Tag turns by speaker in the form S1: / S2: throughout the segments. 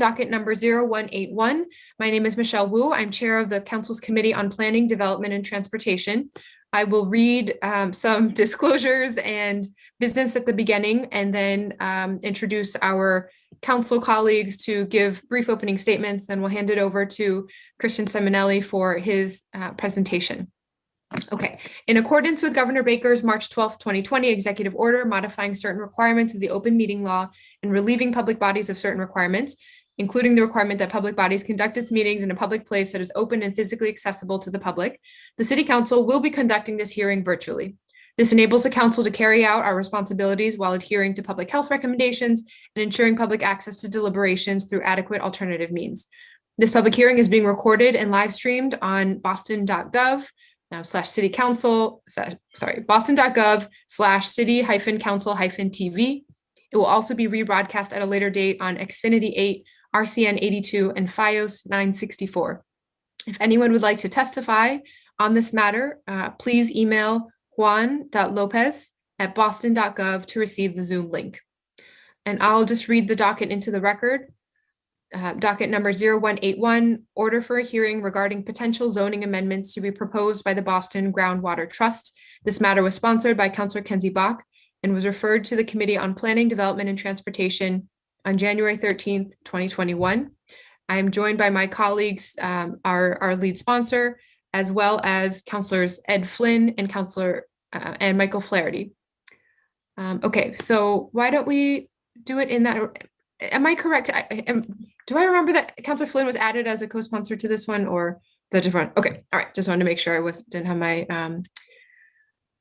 S1: docket number 0181. My name is Michelle Wu. I'm chair of the Council's Committee on Planning, Development, and Transportation. I will read some disclosures and business at the beginning, and then introduce our council colleagues to give brief opening statements, and we'll hand it over to Christian Simonelli for his presentation. Okay, in accordance with Governor Baker's March 12th, 2020 executive order modifying certain requirements of the open meeting law and relieving public bodies of certain requirements, including the requirement that public bodies conduct its meetings in a public place that is open and physically accessible to the public, the City Council will be conducting this hearing virtually. This enables the council to carry out our responsibilities while adhering to public health recommendations and ensuring public access to deliberations through adequate alternative means. This public hearing is being recorded and live streamed on boston.gov /city council, boston.gov/city-council-TV. It will also be rebroadcast at a later date on Xfinity 8, RCN 82, and FiOS 964. If anyone would like to testify on this matter, please email juan.lopez@boston.gov to receive the Zoom link. And I'll just read the docket into the record. Docket number 0181, order for a hearing regarding potential zoning amendments to be proposed by the Boston Groundwater Trust. This matter was sponsored by Councilor Kenzie Bach and was referred to the Committee on Planning, Development, and Transportation on January 13th, 2021. I am joined by my colleagues, our lead sponsor, as well as Councilors Ed Flynn and and Michael Flaherty. Okay, so why don't we do it in that? Am I correct? Do I remember that Councilor Flynn was added as a co-sponsor to this one, or the different? Okay, all right. Just wanted to make sure I didn't have my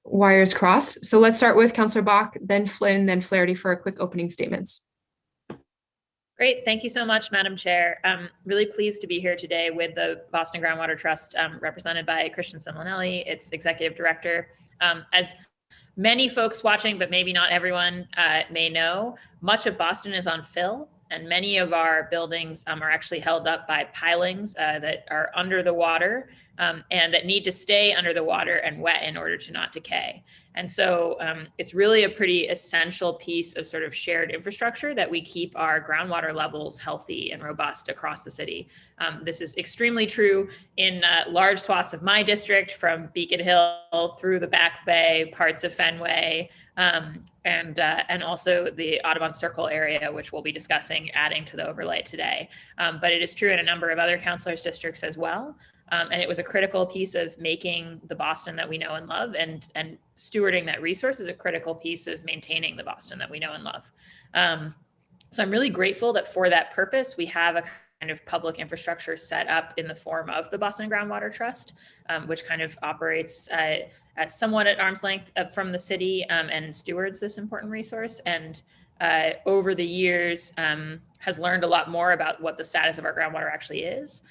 S1: wires crossed. So let's start with Councilor Bach, then Flynn, then Flaherty for a quick opening statements.
S2: Great. Thank you so much, Madam Chair. I'm really pleased to be here today with the Boston Groundwater Trust, represented by Christian Simonelli, its executive director. As many folks watching, but maybe not everyone may know, much of Boston is on fill, and many of our buildings are actually held up by pilings that are under the water and that need to stay under the water and wet in order to not decay. And so it's really a pretty essential piece of sort of shared infrastructure that we keep our groundwater levels healthy and robust across the city. This is extremely true in large swaths of my district, from Beacon Hill through the Back Bay, parts of Fenway, and also the Audubon Circle area, which we'll be discussing adding to the overlay today. But it is true in a number of other councilors' districts as well. And it was a critical piece of making the Boston that we know and love, and stewarding that resource is a critical piece of maintaining the Boston that we know and love. So I'm really grateful that for that purpose, we have a kind of public infrastructure set up in the form of the Boston Groundwater Trust, which kind of operates somewhat at arm's length from the city and stewards this important resource. And over the years has learned a lot more about what the status of our groundwater actually is.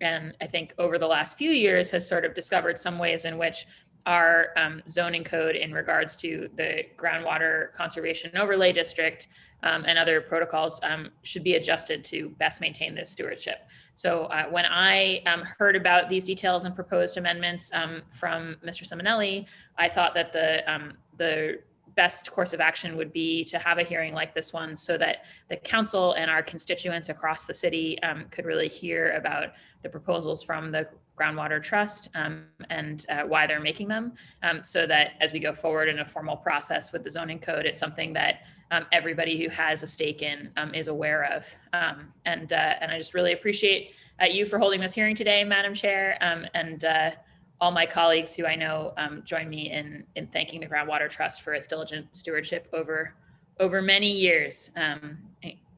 S2: And I think over the last few years has sort of discovered some ways in which our zoning code in regards to the groundwater conservation overlay district and other protocols should be adjusted to best maintain this stewardship. So when I heard about these details and proposed amendments from Mr. Simonelli, I thought that the best course of action would be to have a hearing like this one so that the council and our constituents across the city could really hear about the proposals from the Groundwater Trust and why they're making them, so that as we go forward in a formal process with the zoning code, it's something that everybody who has a stake in is aware of. And I just really appreciate you for holding this hearing today, Madam Chair, and all my colleagues who I know join me in thanking the Groundwater Trust for its diligent stewardship over many years,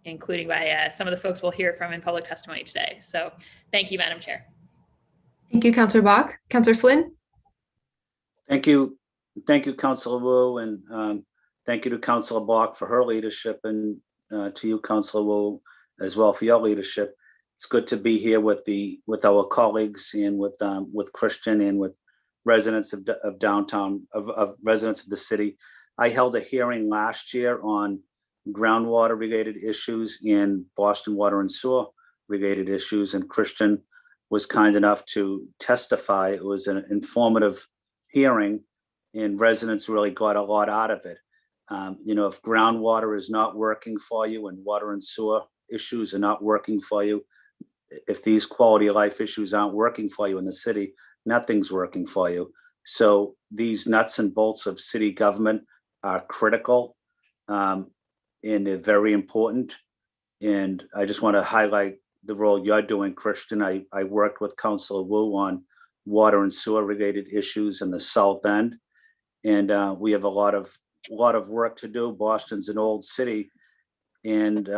S2: including by some of the folks we'll hear from in public testimony today. So thank you, Madam Chair.
S1: Thank you, Councilor Bach. Councilor Flynn?
S3: Thank you, Councilor Wu, and thank you to Councilor Bach for her leadership, and to you, Councilor Wu, as well for your leadership. It's good to be here with our colleagues and with Christian and with residents of downtown, of residents of the city. I held a hearing last year on groundwater related issues and Boston water and sewer related issues, and Christian was kind enough to testify. It was an informative hearing, and residents really got a lot out of it. If groundwater is not working for you and water and sewer issues are not working for you, if these quality of life issues aren't working for you in the city, nothing's working for you. So these nuts and bolts of city government are critical, and they're very important. And I just want to highlight the role you're doing, Christian. I worked with Councilor Wu on water and sewer related issues in the South End. And we have a lot of work to do. Boston's an old city, and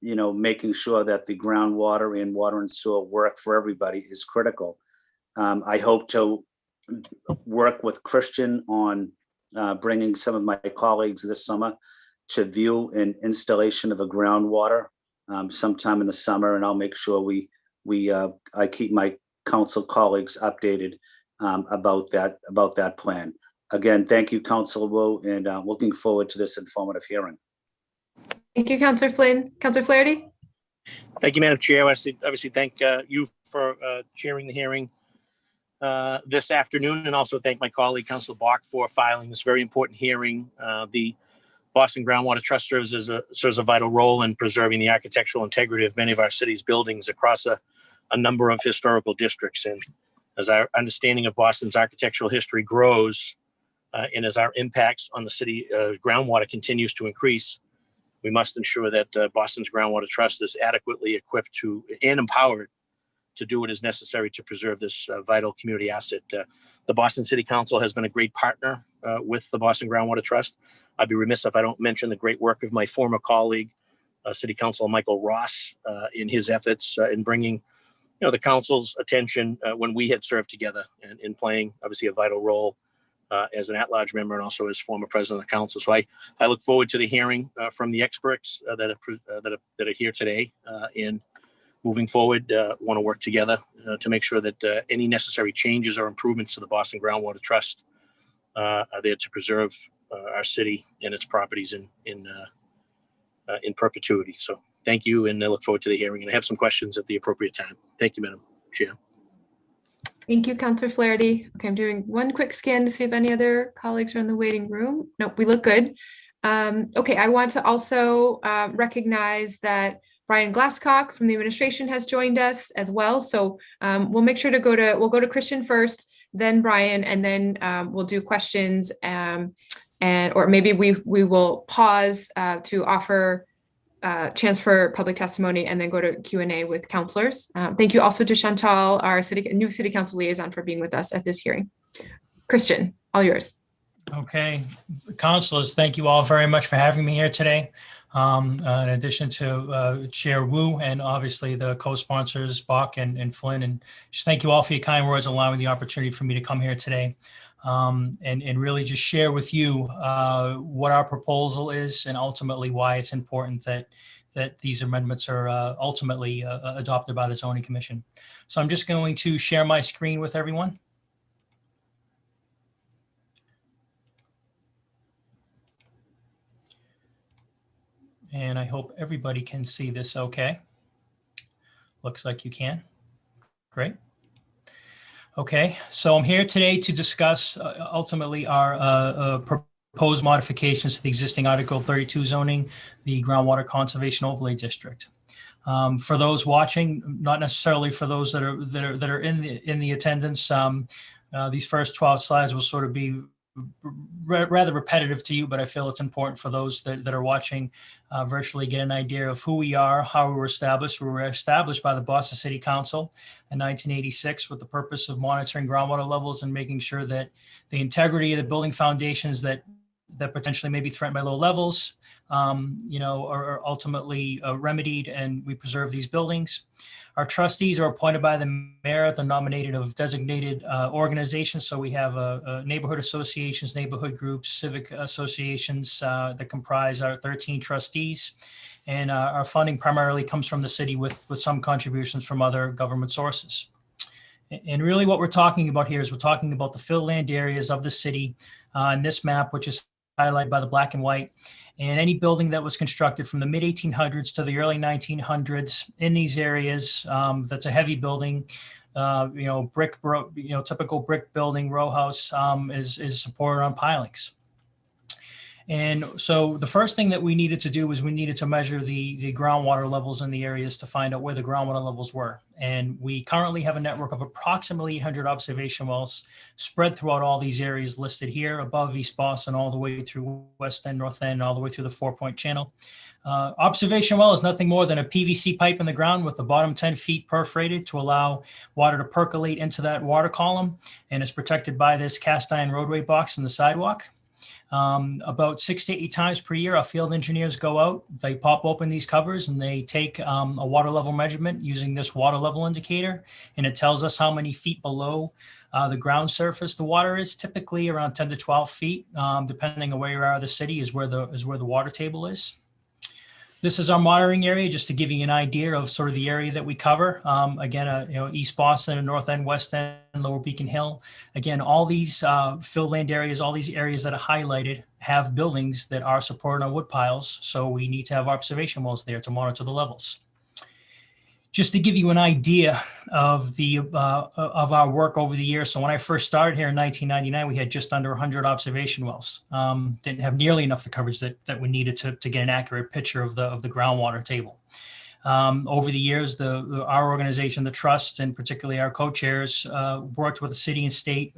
S3: making sure that the groundwater and water and sewer work for everybody is critical. I hope to work with Christian on bringing some of my colleagues this summer to view an installation of a groundwater sometime in the summer, and I'll make sure I keep my council colleagues updated about that plan. Again, thank you, Councilor Wu, and looking forward to this informative hearing.
S1: Thank you, Councilor Flynn. Councilor Flaherty?
S4: Thank you, Madam Chair. I obviously thank you for chairing the hearing this afternoon, and also thank my colleague, Councilor Bach, for filing this very important hearing. The Boston Groundwater Trust serves a vital role in preserving the architectural integrity of many of our city's buildings across a number of historical districts. And as our understanding of Boston's architectural history grows, and as our impacts on the city groundwater continues to increase, we must ensure that Boston's Groundwater Trust is adequately equipped to and empowered to do what is necessary to preserve this vital community asset. The Boston City Council has been a great partner with the Boston Groundwater Trust. I'd be remiss if I don't mention the great work of my former colleague, City Councilor Michael Ross, in his efforts in bringing the council's attention when we had served together, and in playing obviously a vital role as an at-large member and also as former president of the council. So I look forward to the hearing from the experts that are here today, and moving forward, want to work together to make sure that any necessary changes or improvements to the Boston Groundwater Trust are there to preserve our city and its properties in perpetuity. So thank you, and I look forward to the hearing, and I have some questions at the appropriate time. Thank you, Madam Chair.
S1: Thank you, Councilor Flaherty. Okay, I'm doing one quick scan to see if any other colleagues are in the waiting room. Nope, we look good. Okay, I want to also recognize that Brian Glasscock from the administration has joined us as well. So we'll make sure to we'll go to Christian first, then Brian, and then we'll do questions, or maybe we will pause to offer chance for public testimony and then go to Q&A with councilors. Thank you also to Chantal, our new city council liaison, for being with us at this hearing. Christian, all yours.
S5: Okay, councilors, thank you all very much for having me here today. In addition to Chair Wu and obviously the co-sponsors Bach and Flynn, and just thank you all for your kind words, allowing the opportunity for me to come here today and really just share with you what our proposal is and ultimately why it's important that these amendments are ultimately adopted by the Zoning Commission. So I'm just going to share my screen with everyone. And I hope everybody can see this okay. Looks like you can. Great. Okay, so I'm here today to discuss ultimately our proposed modifications to the existing Article 32 zoning, the Groundwater Conservation Overlay District. For those watching, not necessarily for those that are in the attendance, these first 12 slides will sort of be rather repetitive to you, but I feel it's important for those that are watching virtually get an idea of who we are, how we were established. We were established by the Boston City Council in 1986 with the purpose of monitoring groundwater levels and making sure that the integrity of the building foundations that potentially may be threatened by low levels, are ultimately remedied, and we preserve these buildings. Our trustees are appointed by the mayor, the nominated of designated organizations. So we have neighborhood associations, neighborhood groups, civic associations that comprise our 13 trustees. And our funding primarily comes from the city with some contributions from other government sources. And really what we're talking about here is we're talking about the fill land areas of the city in this map, which is highlighted by the black and white. And any building that was constructed from the mid 1800s to the early 1900s in these areas, that's a heavy building, brick, typical brick building, row house, is supported on pilings. And so the first thing that we needed to do was we needed to measure the groundwater levels in the areas to find out where the groundwater levels were. And we currently have a network of approximately 800 observation wells spread throughout all these areas listed here, above East Boston, all the way through West End, North End, all the way through the 4-Point Channel. Observation well is nothing more than a PVC pipe in the ground with the bottom 10 feet perforated to allow water to percolate into that water column, and is protected by this cast iron roadway box in the sidewalk. About 6 to 8 times per year, our field engineers go out, they pop open these covers, and they take a water level measurement using this water level indicator, and it tells us how many feet below the ground surface the water is. Typically around 10 to 12 feet, depending on where you are in the city, is where the water table is. This is our monitoring area, just to give you an idea of sort of the area that we cover. Again, East Boston and North End, West End, Lower Beacon Hill. Again, all these field land areas, all these areas that are highlighted have buildings that are supported on wood piles. So we need to have observation wells there to monitor the levels. Just to give you an idea of of our work over the years. So when I first started here in 1999, we had just under 100 observation wells. Didn't have nearly enough the coverage that we needed to get an accurate picture of the groundwater table. Over the years, our organization, the trust, and particularly our co-chairs, worked with the city and state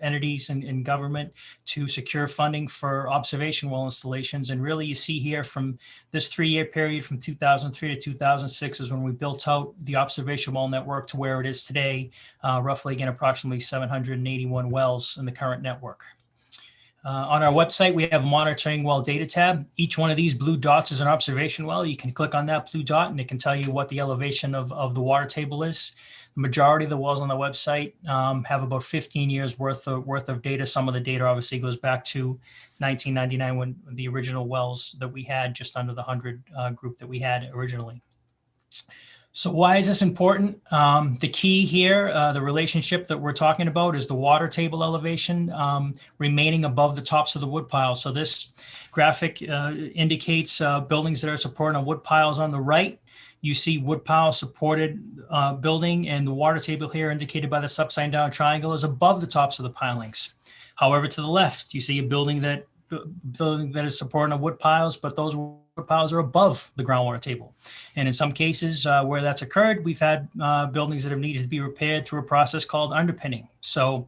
S5: entities and government to secure funding for observation well installations. And really, you see here from this 3-year period from 2003 to 2006 is when we built out the observation well network to where it is today, roughly, again, approximately 781 wells in the current network. On our website, we have a monitoring well data tab. Each one of these blue dots is an observation well. You can click on that blue dot and it can tell you what the elevation of the water table is. The majority of the wells on the website have about 15 years worth of data. Some of the data obviously goes back to 1999 when the original wells that we had, just under the 100 group that we had originally. So why is this important? The key here, the relationship that we're talking about, is the water table elevation remaining above the tops of the wood piles. So this graphic indicates buildings that are supported on wood piles on the right. You see wood pile supported building, and the water table here indicated by this upside down triangle is above the tops of the pilings. However, to the left, you see a building that is supported on wood piles, but those wood piles are above the groundwater table. And in some cases where that's occurred, we've had buildings that have needed to be repaired through a process called underpinning. So,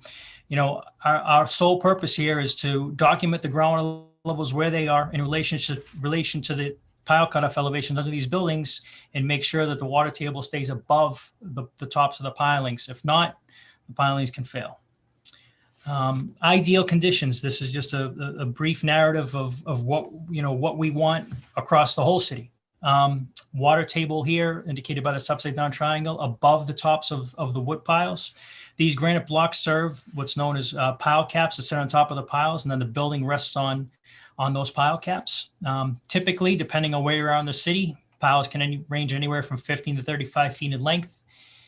S5: our sole purpose here is to document the groundwater levels where they are in relation to the pile cutoff elevations under these buildings, and make sure that the water table stays above the tops of the pilings. If not, the pilings can fail. Ideal conditions. This is just a brief narrative of what we want across the whole city. Water table here indicated by the upside down triangle above the tops of the wood piles. These granite blocks serve what's known as pile caps that sit on top of the piles, and then the building rests on those pile caps. Typically, depending on where you are in the city, piles can range anywhere from 15 to 35 feet in length,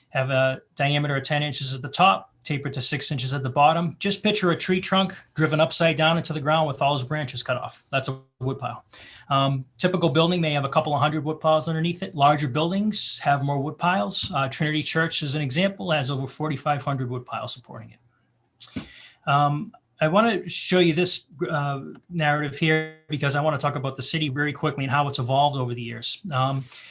S5: have a diameter of 10 inches at the top, tapered to 6 inches at the bottom. Just picture a tree trunk driven upside down into the ground with all its branches cut off. That's a wood pile. Typical building may have a couple of hundred wood piles underneath it. Larger buildings have more wood piles. Trinity Church, as an example, has over 4,500 wood piles supporting it. I want to show you this narrative here because I want to talk about the city very quickly and how it's evolved over the years.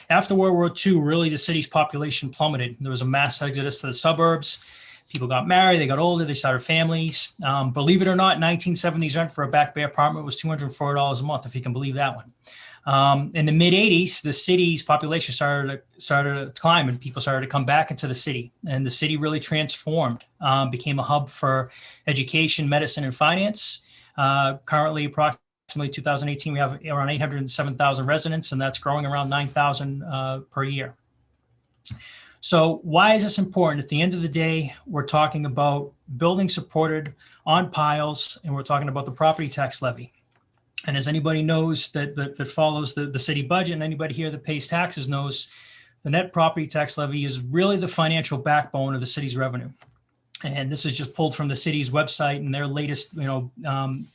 S5: After World War II, really the city's population plummeted. There was a mass exodus to the suburbs. People got married, they got older, they started families. Believe it or not, 1970s rent for a back bay apartment was $204 a month, if you can believe that one. In the mid 80s, the city's population started to climb and people started to come back into the city. And the city really transformed, became a hub for education, medicine, and finance. Currently, approximately 2018, we have around 807,000 residents, and that's growing around 9,000 per year. So why is this important? At the end of the day, we're talking about buildings supported on piles, and we're talking about the property tax levy. And as anybody knows that follows the city budget, and anybody here that pays taxes knows, the net property tax levy is really the financial backbone of the city's revenue. And this is just pulled from the city's website, and their latest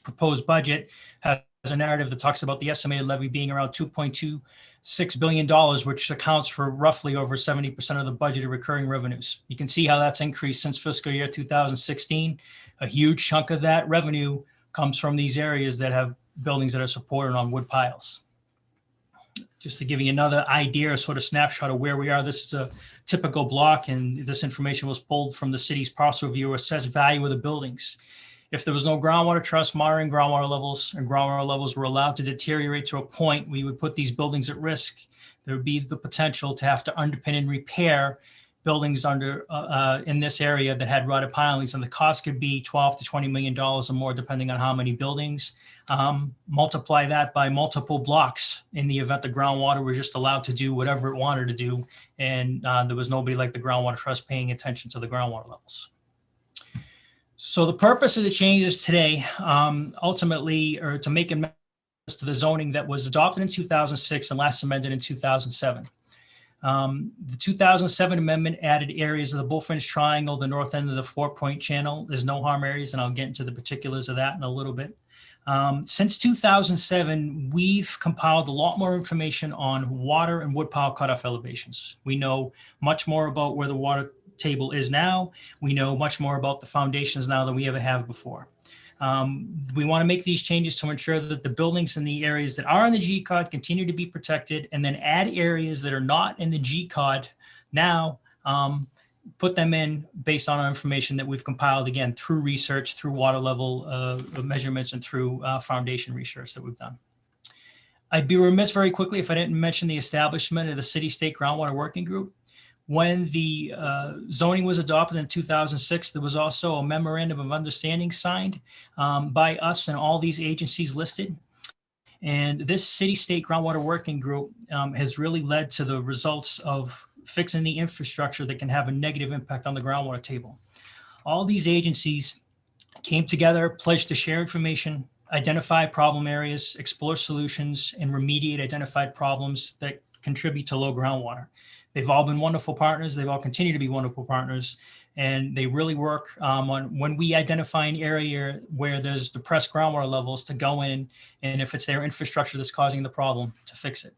S5: proposed budget has a narrative that talks about the estimated levy being around $2.26 billion, which accounts for roughly over 70% of the budgeted recurring revenues. You can see how that's increased since fiscal year 2016. A huge chunk of that revenue comes from these areas that have buildings that are supported on wood piles. Just to give you another idea, sort of snapshot of where we are, this is a typical block, and this information was pulled from the city's parcel viewer, assessed value of the buildings. If there was no groundwater trust monitoring groundwater levels, and groundwater levels were allowed to deteriorate to a point we would put these buildings at risk, there would be the potential to have to underpin and repair buildings under in this area that had rotted pilings, and the cost could be $12 to $20 million or more, depending on how many buildings. Multiply that by multiple blocks in the event the groundwater was just allowed to do whatever it wanted to do, and there was nobody like the Groundwater Trust paying attention to the groundwater levels. So the purpose of the changes today, ultimately, are to make amendments to the zoning that was adopted in 2006 and last amended in 2007. The 2007 amendment added areas of the Bullfinch Triangle, the north end of the 4-point channel. There's no harm areas, and I'll get into the particulars of that in a little bit. Since 2007, we've compiled a lot more information on water and wood pile cutoff elevations. We know much more about where the water table is now. We know much more about the foundations now than we ever have before. We want to make these changes to ensure that the buildings in the areas that are in the G-cod continue to be protected, and then add areas that are not in the G-cod now, put them in based on our information that we've compiled, again, through research, through water level measurements, and through foundation research that we've done. I'd be remiss very quickly if I didn't mention the establishment of the City-State Groundwater Working Group. When the zoning was adopted in 2006, there was also a memorandum of understanding signed by us and all these agencies listed. And this City-State Groundwater Working Group has really led to the results of fixing the infrastructure that can have a negative impact on the groundwater table. All these agencies came together, pledged to share information, identify problem areas, explore solutions, and remediate identified problems that contribute to low groundwater. They've all been wonderful partners. They've all continued to be wonderful partners. And they really work on when we identify an area where there's depressed groundwater levels, to go in, and if it's their infrastructure that's causing the problem, to fix it.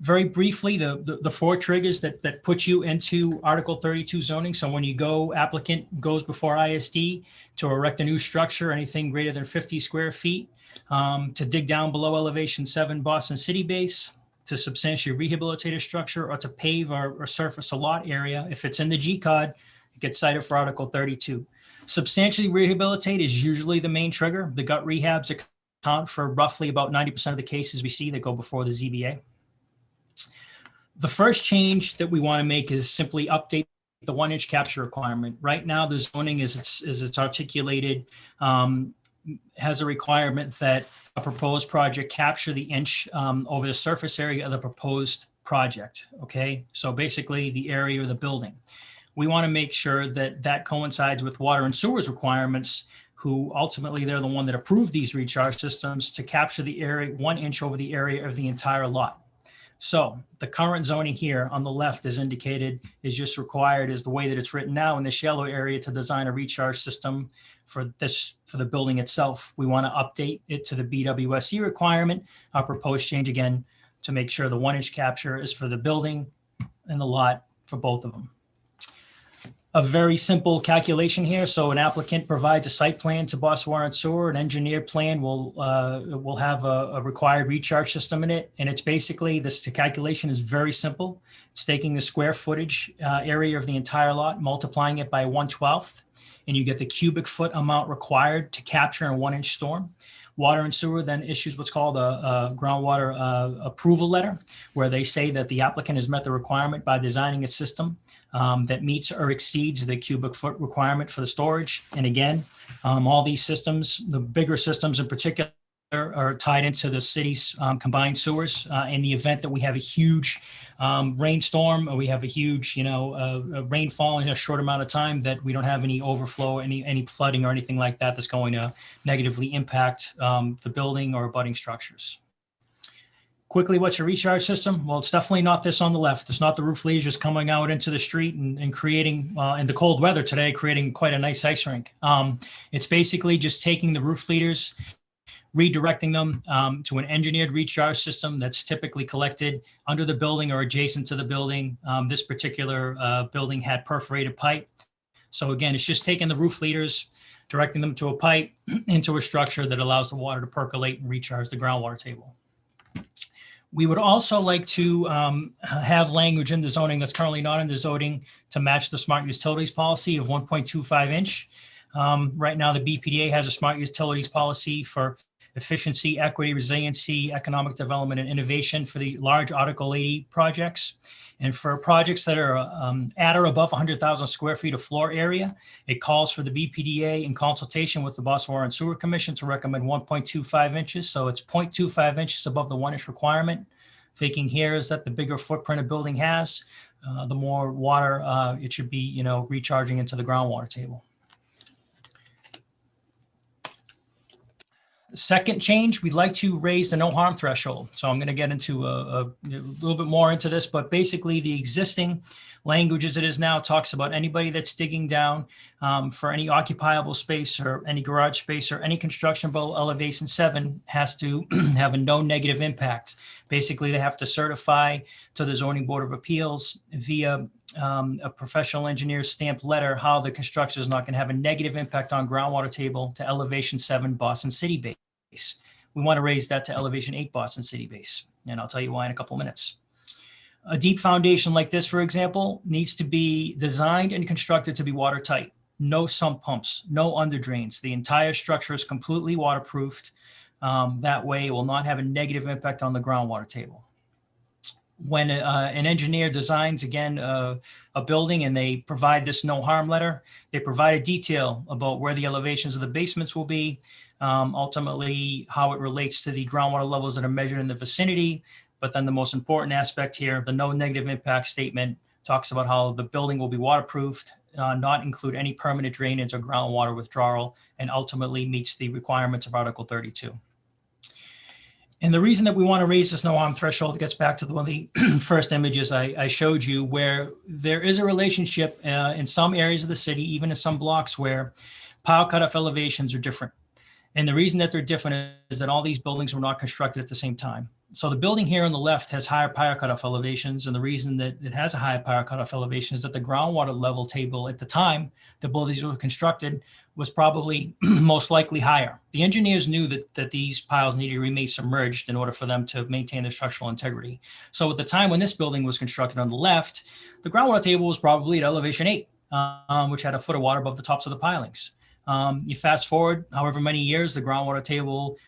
S5: Very briefly, the 4 triggers that put you into Article 32 zoning. So when you go, applicant goes before ISD to erect a new structure, anything greater than 50 square feet, to dig down below elevation 7 Boston City base, to substantially rehabilitate a structure, or to pave or surface a lot area. If it's in the G-cod, it gets cited for Article 32. Substantially rehabilitate is usually the main trigger. The gut rehabs account for roughly about 90% of the cases we see that go before the ZBA. The first change that we want to make is simply update the 1-inch capture requirement. Right now, the zoning as it's articulated has a requirement that a proposed project capture the inch over the surface area of the proposed project. Okay, so basically the area of the building. We want to make sure that that coincides with water and sewers requirements, who ultimately they're the one that approved these recharge systems, to capture the area 1 inch over the area of the entire lot. So the current zoning here on the left is indicated is just required is the way that it's written now in this yellow area to design a recharge system for the building itself. We want to update it to the BWSC requirement. Our proposed change again to make sure the 1-inch capture is for the building and the lot for both of them. A very simple calculation here. So an applicant provides a site plan to Boston Water and Sewer. An engineered plan will have a required recharge system in it. And it's basically, the calculation is very simple. It's taking the square footage area of the entire lot, multiplying it by 1/12, and you get the cubic foot amount required to capture in a 1-inch storm. Water and Sewer then issues what's called a groundwater approval letter, where they say that the applicant has met the requirement by designing a system that meets or exceeds the cubic foot requirement for the storage. And again, all these systems, the bigger systems in particular, are tied into the city's combined sewers. In the event that we have a huge rainstorm, or we have a huge, rainfall in a short amount of time, that we don't have any overflow, any flooding or anything like that that's going to negatively impact the building or abutting structures. Quickly, what's your recharge system? Well, it's definitely not this on the left. It's not the roof leaders just coming out into the street and creating, in the cold weather today, creating quite a nice ice rink. It's basically just taking the roof leaders, redirecting them to an engineered recharge system that's typically collected under the building or adjacent to the building. This particular building had perforated pipe. So again, it's just taking the roof leaders, directing them to a pipe into a structure that allows the water to percolate and recharge the groundwater table. We would also like to have language in the zoning that's currently not in the zoning to match the smart utilities policy of 1.25 inch. Right now, the BPDA has a smart utilities policy for efficiency, equity, resiliency, economic development, and innovation for the large Article 80 projects. And for projects that are at or above 100,000 square feet of floor area, it calls for the BPDA in consultation with the Boston Water and Sewer Commission to recommend 1.25 inches. So it's 0.25 inches above the 1 inch requirement. Thinking here is that the bigger footprint a building has, the more water it should be, recharging into the groundwater table. Second change, we'd like to raise the no harm threshold. So I'm going to get into a little bit more into this, but basically the existing language as it is now talks about anybody that's digging down for any occupiable space or any garage space or any construction below elevation 7 has to have a no negative impact. Basically, they have to certify to the Zoning Board of Appeals via a professional engineer's stamped letter how the construction is not going to have a negative impact on groundwater table to elevation 7 Boston City base. We want to raise that to elevation 8 Boston City base, and I'll tell you why in a couple of minutes. A deep foundation like this, for example, needs to be designed and constructed to be watertight. No sump pumps, no under drains. The entire structure is completely waterproofed. That way it will not have a negative impact on the groundwater table. When an engineer designs, again, a building and they provide this no harm letter, they provide a detail about where the elevations of the basements will be, ultimately how it relates to the groundwater levels that are measured in the vicinity. But then the most important aspect here, the no negative impact statement, talks about how the building will be waterproofed, not include any permanent drainage or groundwater withdrawal, and ultimately meets the requirements of Article 32. And the reason that we want to raise this no harm threshold gets back to one of the first images I showed you, where there is a relationship in some areas of the city, even in some blocks, where pile cutoff elevations are different. And the reason that they're different is that all these buildings were not constructed at the same time. So the building here on the left has higher pile cutoff elevations. And the reason that it has a higher pile cutoff elevation is that the groundwater level table at the time the buildings were constructed was probably most likely higher. The engineers knew that these piles needed to remain submerged in order for them to maintain their structural integrity. So at the time when this building was constructed on the left, the groundwater table was probably at elevation 8, which had a foot of water above the tops of the pilings. You fast forward however many years, the groundwater table,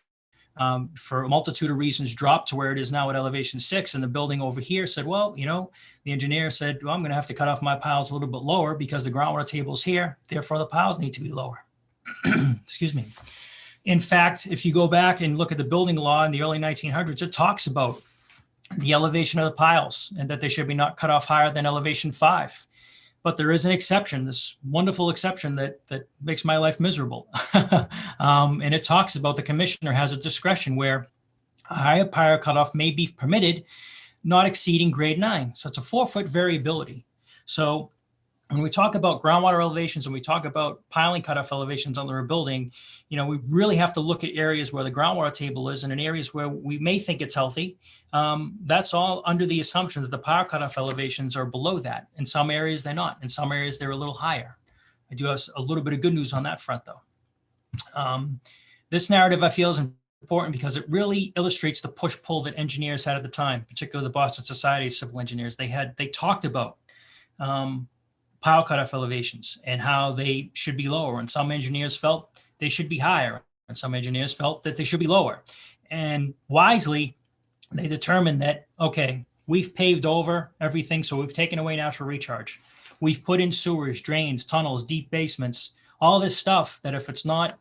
S5: for a multitude of reasons, dropped to where it is now at elevation 6. And the building over here said, well, the engineer said, well, I'm going to have to cut off my piles a little bit lower because the groundwater table is here. Therefore, the piles need to be lower. Excuse me. In fact, if you go back and look at the building law in the early 1900s, it talks about the elevation of the piles and that they should be not cut off higher than elevation 5. But there is an exception, this wonderful exception that makes my life miserable. And it talks about the commissioner has a discretion where a higher pile cutoff may be permitted, not exceeding grade 9. So it's a 4-foot variability. So when we talk about groundwater elevations and we talk about piling cutoff elevations under a building, we really have to look at areas where the groundwater table is and in areas where we may think it's healthy. That's all under the assumption that the pile cutoff elevations are below that. In some areas, they're not. In some areas, they're a little higher. I do have a little bit of good news on that front, though. This narrative, I feel, is important because it really illustrates the push-pull that engineers had at the time, particularly the Boston Society of Civil Engineers. They talked about pile cutoff elevations and how they should be lower. And some engineers felt they should be higher. And some engineers felt that they should be lower. And wisely, they determined that, okay, we've paved over everything. So we've taken away natural recharge. We've put in sewers, drains, tunnels, deep basements, all this stuff that if it's not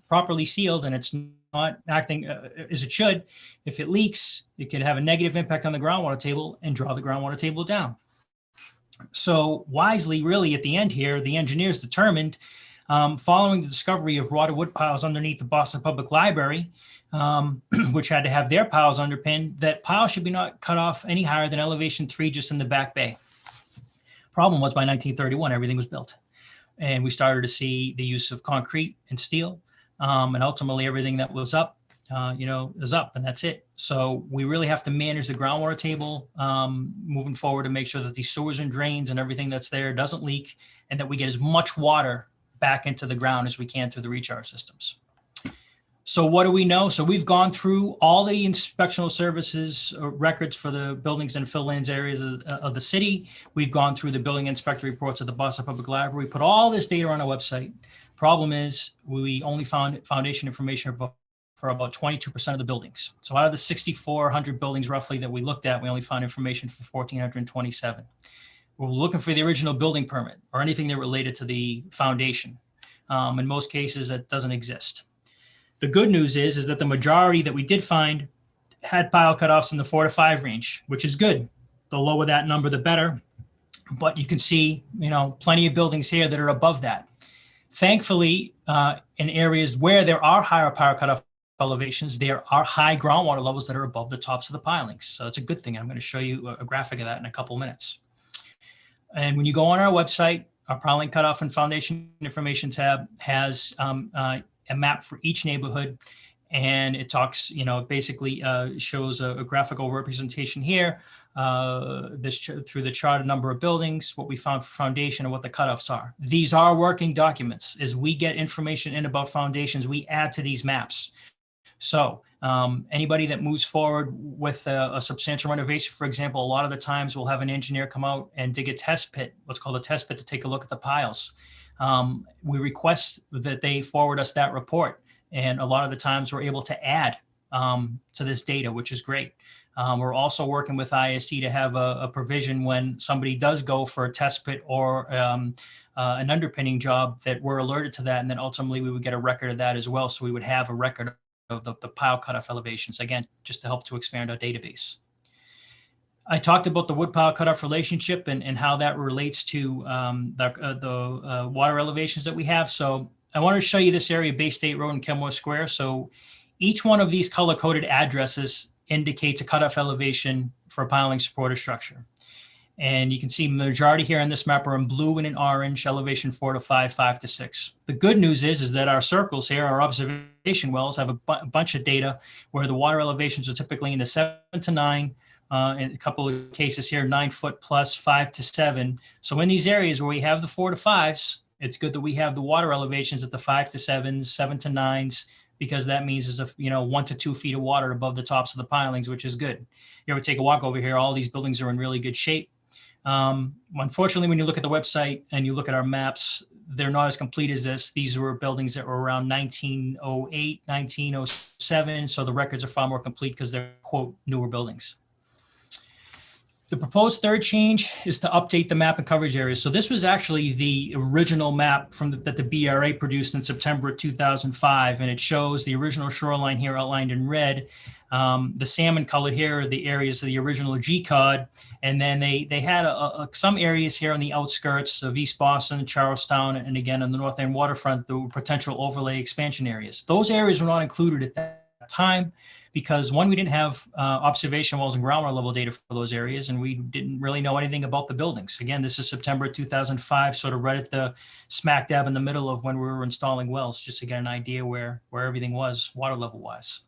S5: properly sealed and it's not acting as it should, if it leaks, it could have a negative impact on the groundwater table and draw the groundwater table down. So wisely, really, at the end here, the engineers determined, following the discovery of rotted wood piles underneath the Boston Public Library, which had to have their piles underpinned, that piles should be not cut off any higher than elevation 3 just in the back bay. Problem was, by 1931, everything was built. And we started to see the use of concrete and steel. And ultimately, everything that was up, is up, and that's it. So we really have to manage the groundwater table moving forward to make sure that these sewers and drains and everything that's there doesn't leak and that we get as much water back into the ground as we can through the recharge systems. So what do we know? So we've gone through all the inspectional services records for the buildings and fill lands areas of the city. We've gone through the building inspector reports of the Boston Public Library. We put all this data on our website. Problem is, we only found foundation information for about 22% of the buildings. So out of the 6,400 buildings roughly that we looked at, we only found information for 1,427. We're looking for the original building permit or anything that related to the foundation. In most cases, that doesn't exist. The good news is that the majority that we did find had pile cutoffs in the 4 to 5 range, which is good. The lower that number, the better. But you can see, plenty of buildings here that are above that. Thankfully, in areas where there are higher pile cutoff elevations, there are high groundwater levels that are above the tops of the pilings. So it's a good thing. I'm going to show you a graphic of that in a couple of minutes. And when you go on our website, our piling cutoff and foundation information tab has a map for each neighborhood, and it talks, basically shows a graphical representation here, through the charted number of buildings, what we found for foundation, and what the cutoffs are. These are working documents. As we get information in about foundations, we add to these maps. So anybody that moves forward with a substantial renovation, for example, a lot of the times we'll have an engineer come out and dig a test pit, what's called a test pit, to take a look at the piles. We request that they forward us that report. And a lot of the times we're able to add to this data, which is great. We're also working with ISC to have a provision when somebody does go for a test pit or an underpinning job, that we're alerted to that. And then ultimately we would get a record of that as well. So we would have a record of the pile cutoff elevations, again, just to help to expand our database. I talked about the wood pile cutoff relationship and how that relates to the water elevations that we have. So I want to show you this area, Bay State Road and Kenmore Square. So each one of these color-coded addresses indicates a cutoff elevation for a piling supported structure. And you can see the majority here on this map are in blue and in orange, elevation 4 to 5, 5 to 6. The good news is that our circles here, our observation wells, have a bunch of data where the water elevations are typically in the 7 to 9, in a couple of cases here, 9 foot plus, 5 to 7. So in these areas where we have the 4 to 5s, it's good that we have the water elevations at the 5 to 7s, 7 to 9s, because that means there's 1 to 2 feet of water above the tops of the pilings, which is good. You ever take a walk over here, all these buildings are in really good shape. Unfortunately, when you look at the website and you look at our maps, they're not as complete as this. These were buildings that were around 1908, 1907. So the records are far more complete because they're, quote, newer buildings. The proposed third change is to update the map and coverage areas. So this was actually the original map that the BRA produced in September of 2005, and it shows the original shoreline here outlined in red. The salmon colored here are the areas of the original G-cod, and then they had some areas here on the outskirts of East Boston, Charlestown, and again on the north end waterfront, the potential overlay expansion areas. Those areas were not included at that time, because one, we didn't have observation wells and groundwater level data for those areas, and we didn't really know anything about the buildings. Again, this is September 2005, sort of right at the smack dab in the middle of when we were installing wells, just to get an idea where everything was water level wise.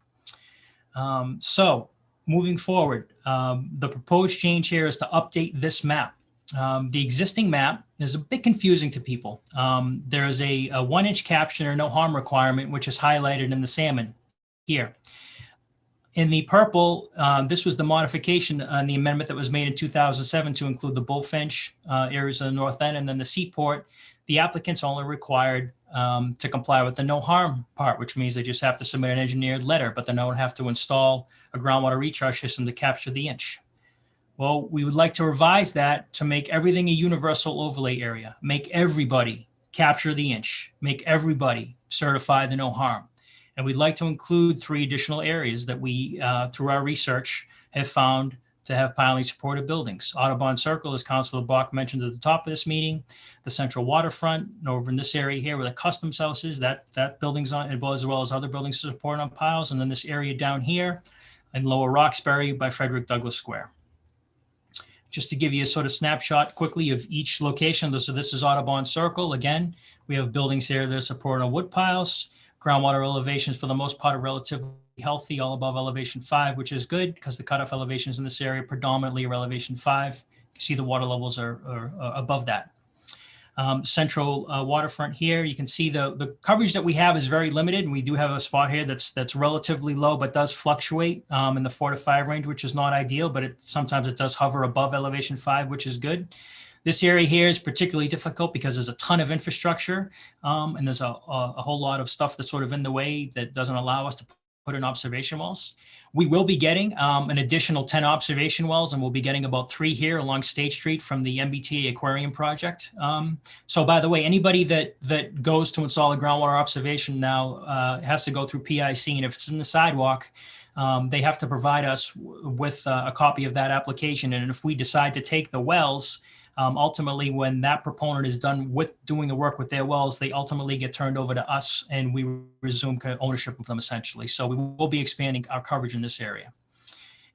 S5: So moving forward, the proposed change here is to update this map. The existing map is a bit confusing to people. There's a 1-inch caption or no harm requirement, which is highlighted in the salmon here. In the purple, this was the modification on the amendment that was made in 2007 to include the Bullfinch areas of the north end, and then the Seaport. The applicants only required to comply with the no harm part, which means they just have to submit an engineered letter, but they don't have to install a groundwater recharge system to capture the inch. Well, we would like to revise that to make everything a universal overlay area, make everybody capture the inch, make everybody certify the no harm. And we'd like to include 3 additional areas that we, through our research, have found to have piling supported buildings. Audubon Circle, as Councilor Bach mentioned at the top of this meeting, the central waterfront, and over in this area here where the customs house is, that building's on, as well as other buildings supported on piles. And then this area down here in Lower Roxbury by Frederick Douglass Square. Just to give you a sort of snapshot quickly of each location. So this is Audubon Circle. Again, we have buildings here that are supported on wood piles. Groundwater elevations, for the most part, are relatively healthy, all above elevation 5, which is good because the cutoff elevations in this area predominantly are elevation 5. You see the water levels are above that. Central waterfront here. You can see the coverage that we have is very limited, and we do have a spot here that's relatively low, but does fluctuate in the 4 to 5 range, which is not ideal, but sometimes it does hover above elevation 5, which is good. This area here is particularly difficult because there's a ton of infrastructure, and there's a whole lot of stuff that's sort of in the way that doesn't allow us to put in observation wells. We will be getting an additional 10 observation wells, and we'll be getting about 3 here along State Street from the MBTA Aquarium project. So by the way, anybody that goes to install a groundwater observation now has to go through PIC, and if it's in the sidewalk, they have to provide us with a copy of that application. And if we decide to take the wells, ultimately, when that proponent is done with doing the work with their wells, they ultimately get turned over to us, and we resume ownership of them essentially. So we will be expanding our coverage in this area.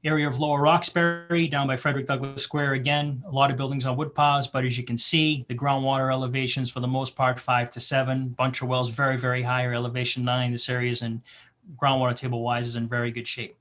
S5: Area of Lower Roxbury down by Frederick Douglass Square. Again, a lot of buildings on wood piles, but as you can see, the groundwater elevations for the most part 5 to 7. Bunch of wells very, very higher, elevation 9. This area is in groundwater table wise is in very good shape.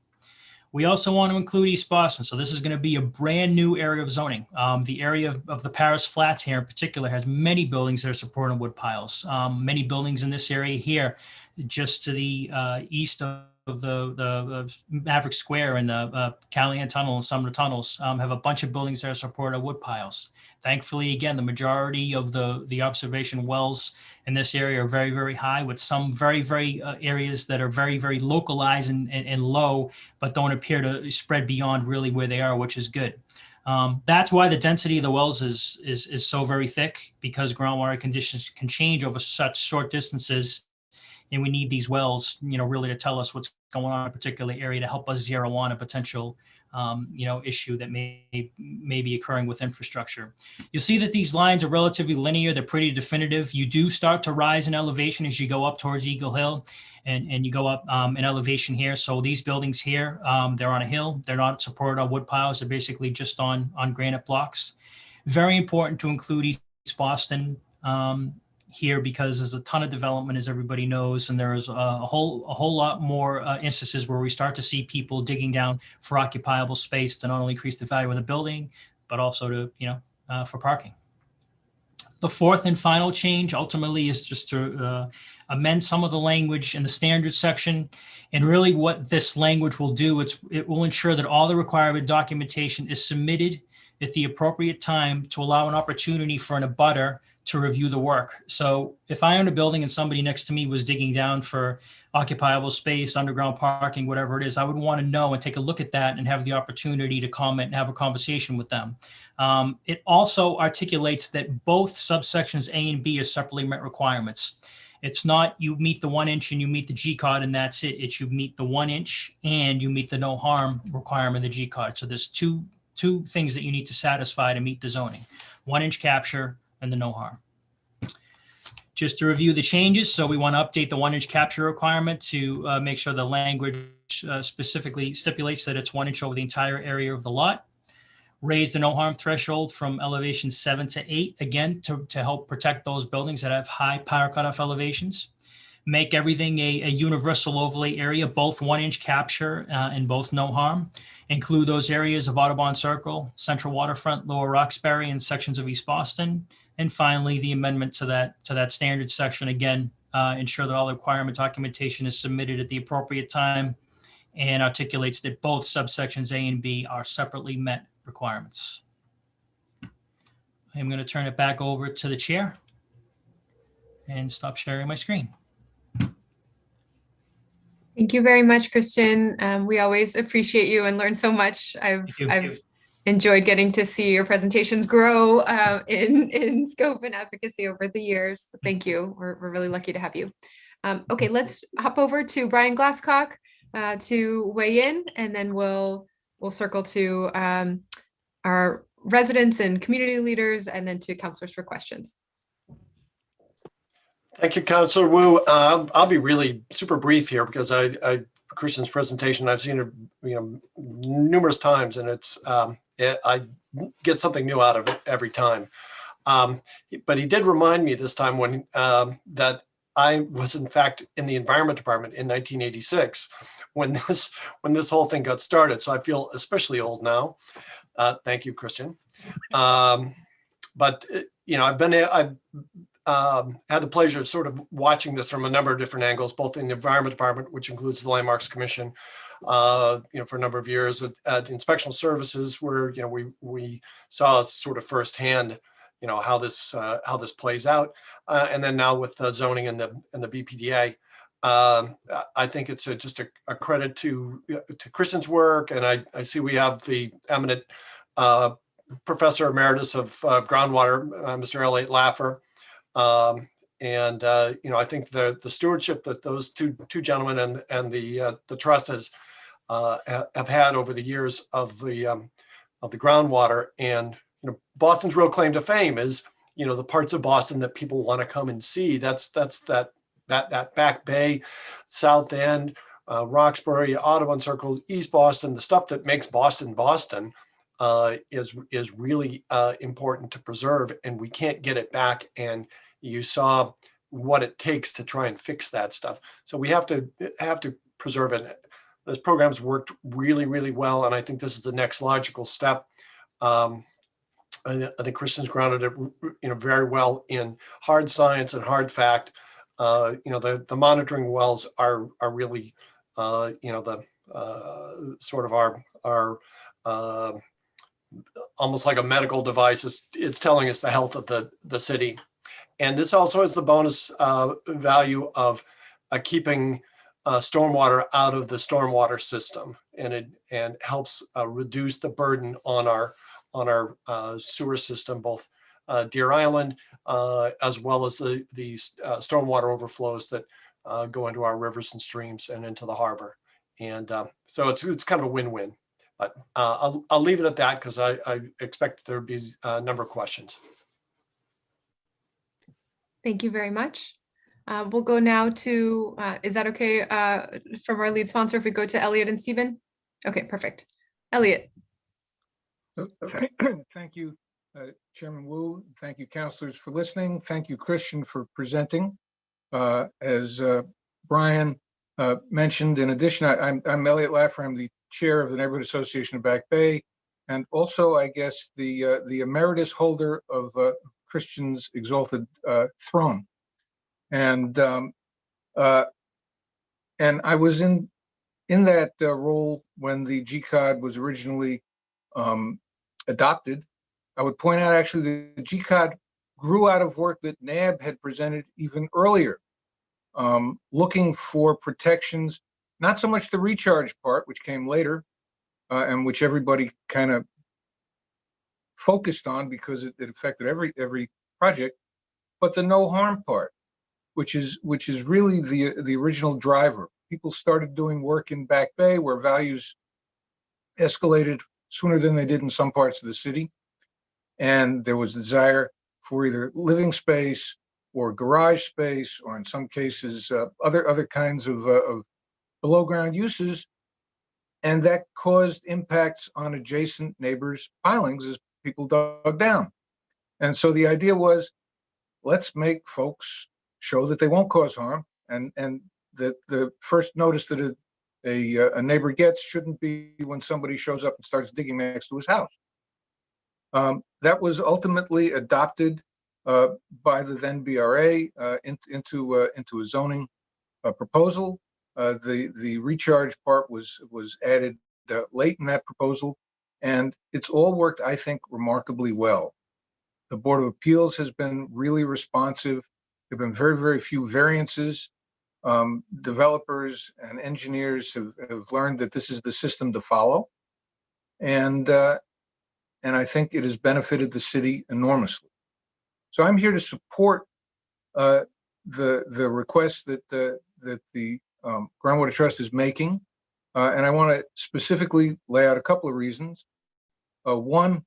S5: We also want to include East Boston. So this is going to be a brand new area of zoning. The area of the Paris Flats here in particular has many buildings that are supporting wood piles. Many buildings in this area here, just to the east of the Maverick Square and the Callahan Tunnel and some of the tunnels have a bunch of buildings that are supported wood piles. Thankfully, again, the majority of the observation wells in this area are very, very high, with some very, very areas that are very, very localized and low, but don't appear to spread beyond really where they are, which is good. That's why the density of the wells is so very thick, because groundwater conditions can change over such short distances. And we need these wells, really to tell us what's going on in a particular area to help us zero on a potential, issue that may be occurring with infrastructure. You'll see that these lines are relatively linear. They're pretty definitive. You do start to rise in elevation as you go up towards Eagle Hill, and you go up in elevation here. So these buildings here, they're on a hill. They're not supported on wood piles. They're basically just on granite blocks. Very important to include East Boston here, because there's a ton of development, as everybody knows, and there's a whole lot more instances where we start to see people digging down for occupiable space to not only increase the value of the building, but also to for parking. The fourth and final change ultimately is just to amend some of the language in the standards section. And really what this language will do, it will ensure that all the required documentation is submitted at the appropriate time to allow an opportunity for an abutter to review the work. So if I own a building and somebody next to me was digging down for occupiable space, underground parking, whatever it is, I would want to know and take a look at that and have the opportunity to comment and have a conversation with them. It also articulates that both subsections A and B are separately met requirements. It's not you meet the 1 inch and you meet the G code and that's it. It's you meet the 1 inch and you meet the no harm requirement of the G code. So there's two things that you need to satisfy to meet the zoning: 1 inch capture and the no harm. Just to review the changes, so we want to update the 1 inch capture requirement to make sure the language specifically stipulates that it's 1 inch over the entire area of the lot. Raise the no harm threshold from elevation 7 to 8, again, to help protect those buildings that have high power cutoff elevations. Make everything a universal overlay area, both 1 inch capture and both no harm. Include those areas of Audubon Circle, Central Waterfront, Lower Roxbury, and sections of East Boston. And finally, the amendment to that standard section, again, ensure that all the requirement documentation is submitted at the appropriate time and articulates that both subsections A and B are separately met requirements. I'm going to turn it back over to the chair and stop sharing my screen.
S1: Thank you very much, Christian. We always appreciate you and learn so much. I've enjoyed getting to see your presentations grow in scope and advocacy over the years. So thank you. We're really lucky to have you. Okay, let's hop over to Brian Glasscock to weigh in, and then we'll circle to our residents and community leaders, and then to counselors for questions.
S6: Thank you, Councilor Wu. I'll be really super brief here because Christian's presentation, I've seen it, numerous times, and I get something new out of it every time. But he did remind me this time when that I was in fact in the Environment Department in 1986 when this whole thing got started. So I feel especially old now. Thank you, Christian. but I've had the pleasure of sort of watching this from a number of different angles, both in the Environment Department, which includes the Landmarks Commission, for a number of years at Inspectional Services, where we saw sort of firsthand, how this plays out, and then now with zoning and the BPDA. I think it's just a credit to Christian's work, and I see we have the eminent Professor Emeritus of Groundwater, Mr. Elliot Laffer. I think the stewardship that those two gentlemen and the trust have had over the years of the groundwater, and Boston's real claim to fame is the parts of Boston that people want to come and see. That's that Back Bay, South End, Roxbury, Audubon Circle, East Boston, the stuff that makes Boston Boston. Is really important to preserve, and we can't get it back. And you saw what it takes to try and fix that stuff. So we have to preserve it. This program's worked really, really well, and I think this is the next logical step. I think Christian's grounded it, very well in hard science and hard fact. The monitoring wells are really, the sort of our almost like a medical device. It's telling us the health of the city. And this also has the bonus value of keeping stormwater out of the stormwater system, and it helps reduce the burden on our sewer system, both Deer Island, as well as the stormwater overflows that go into our rivers and streams and into the harbor. And so it's kind of a win-win. But I'll leave it at that, because I expect there would be a number of questions.
S1: Thank you very much. We'll go now to, is that okay from our lead sponsor if we go to Elliot and Stephen? Okay, perfect. Elliot.
S7: Thank you, Chairman Wu. Thank you, councilors, for listening. Thank you, Christian, for presenting. As Brian mentioned, in addition, I'm Elliot Laffer. I'm the chair of the Neighborhood Association of Back Bay, and also, I guess, the emeritus holder of Christian's exalted throne. And I was in that role when the GCOD was originally adopted. I would point out, actually, the GCOD grew out of work that NAB had presented even earlier, looking for protections, not so much the recharge part, which came later, and which everybody kind of focused on because it affected every project, but the no harm part, which is really the original driver. People started doing work in Back Bay where values escalated sooner than they did in some parts of the city, and there was a desire for either living space or garage space, or in some cases other kinds of below ground uses, and that caused impacts on adjacent neighbors' pilings as people dug down. And so the idea was, let's make folks show that they won't cause harm, and that the first notice that a neighbor gets shouldn't be when somebody shows up and starts digging next to his house. That was ultimately adopted by the then BRA into a zoning proposal. The recharge part was added late in that proposal, and it's all worked, I think, remarkably well. The Board of Appeals has been really responsive. There have been very, very few variances. Developers and engineers have learned that this is the system to follow, and I think it has benefited the city enormously. So I'm here to support the request that the Groundwater Trust is making, and I want to specifically lay out a couple of reasons. One,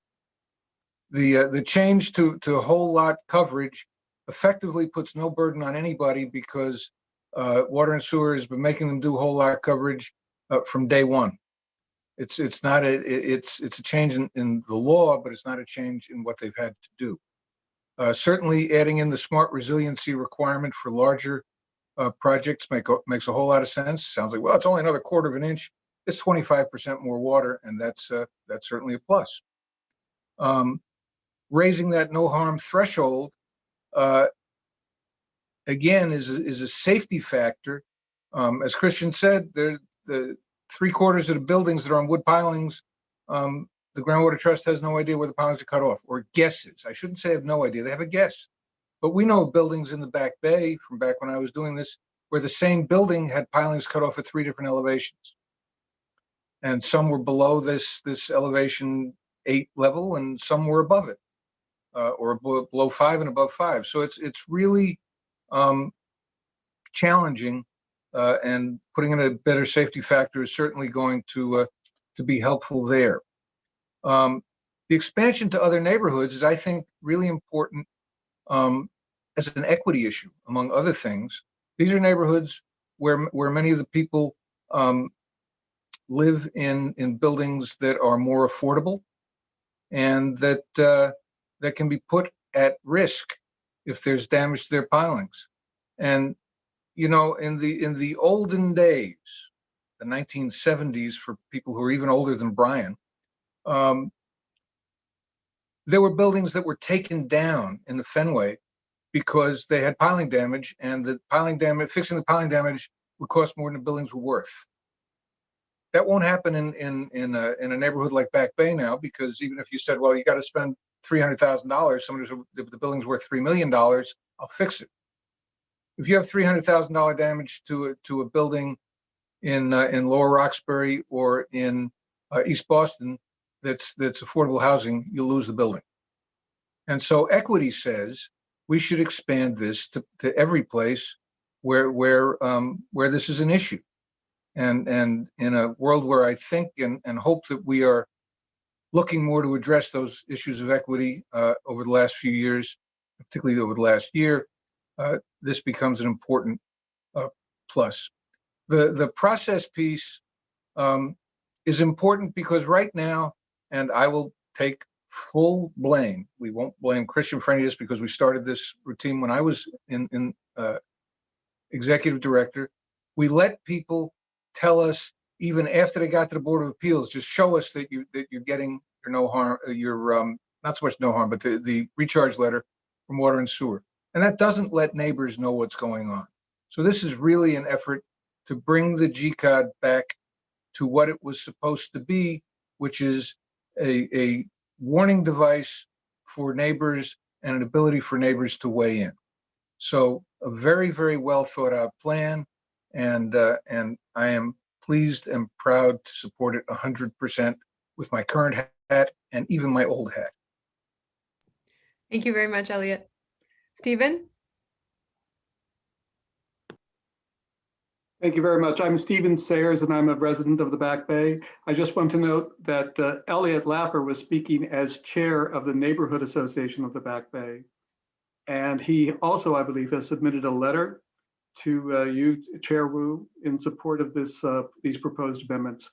S7: the change to whole lot coverage effectively puts no burden on anybody, because Water and Sewer has been making them do whole lot coverage from day one. It's a change in the law, but it's not a change in what they've had to do. Certainly, adding in the smart resiliency requirement for larger projects makes a whole lot of sense. Sounds like, well, it's only another 1/4 of an inch. It's 25% more water, and that's certainly a plus. raising that no harm threshold, again, is a safety factor. As Christian said, the 3/4 of the buildings that are on wood pilings, the Groundwater Trust has no idea where the pilings are cut off, or guesses. I shouldn't say have no idea, they have a guess. But we know of buildings in the Back Bay from back when I was doing this, where the same building had pilings cut off at 3 different elevations. And some were below this elevation 8 level, and some were above it, or below 5 and above 5. So it's really challenging, and putting in a better safety factor is certainly going to be helpful there. The expansion to other neighborhoods is, I think, really important as an equity issue, among other things. These are neighborhoods where many of the people live in buildings that are more affordable, and that can be put at risk if there's damage to their pilings. And you know, in the olden days, the 1970s, for people who are even older than Brian, there were buildings that were taken down in the Fenway because they had piling damage, and the piling damage, fixing the piling damage, would cost more than the buildings were worth. That won't happen in a neighborhood like Back Bay now, because even if you said, well, you got to spend $300,000, somebody's, the building's worth $3 million, I'll fix it. If you have $300,000 damage to a building in Lower Roxbury or in East Boston that's affordable housing, you'll lose the building. And so equity says we should expand this to every place where this is an issue. And in a world where I think and hope that we are looking more to address those issues of equity over the last few years, particularly over the last year, this becomes an important plus. The process piece is important because right now, and I will take full blame, we won't blame Christian for any of this because we started this routine when I was in executive director. We let people tell us, even after they got to the Board of Appeals, just show us that you're getting your no harm, your not so much no harm, but the recharge letter from Water and Sewer. And that doesn't let neighbors know what's going on. So this is really an effort to bring the GCOD back to what it was supposed to be, which is a warning device for neighbors and an ability for neighbors to weigh in. So a very, very well thought out plan. And I am pleased and proud to support it 100% with my current hat and even my old hat.
S1: Thank you very much, Elliot. Stephen?
S8: Thank you very much. I'm Stephen Sayers, and I'm a resident of the Back Bay. I just want to note that Elliot Laffer was speaking as chair of the Neighborhood Association of the Back Bay. And he also, I believe, has submitted a letter to you, Chair Wu, in support of these proposed amendments.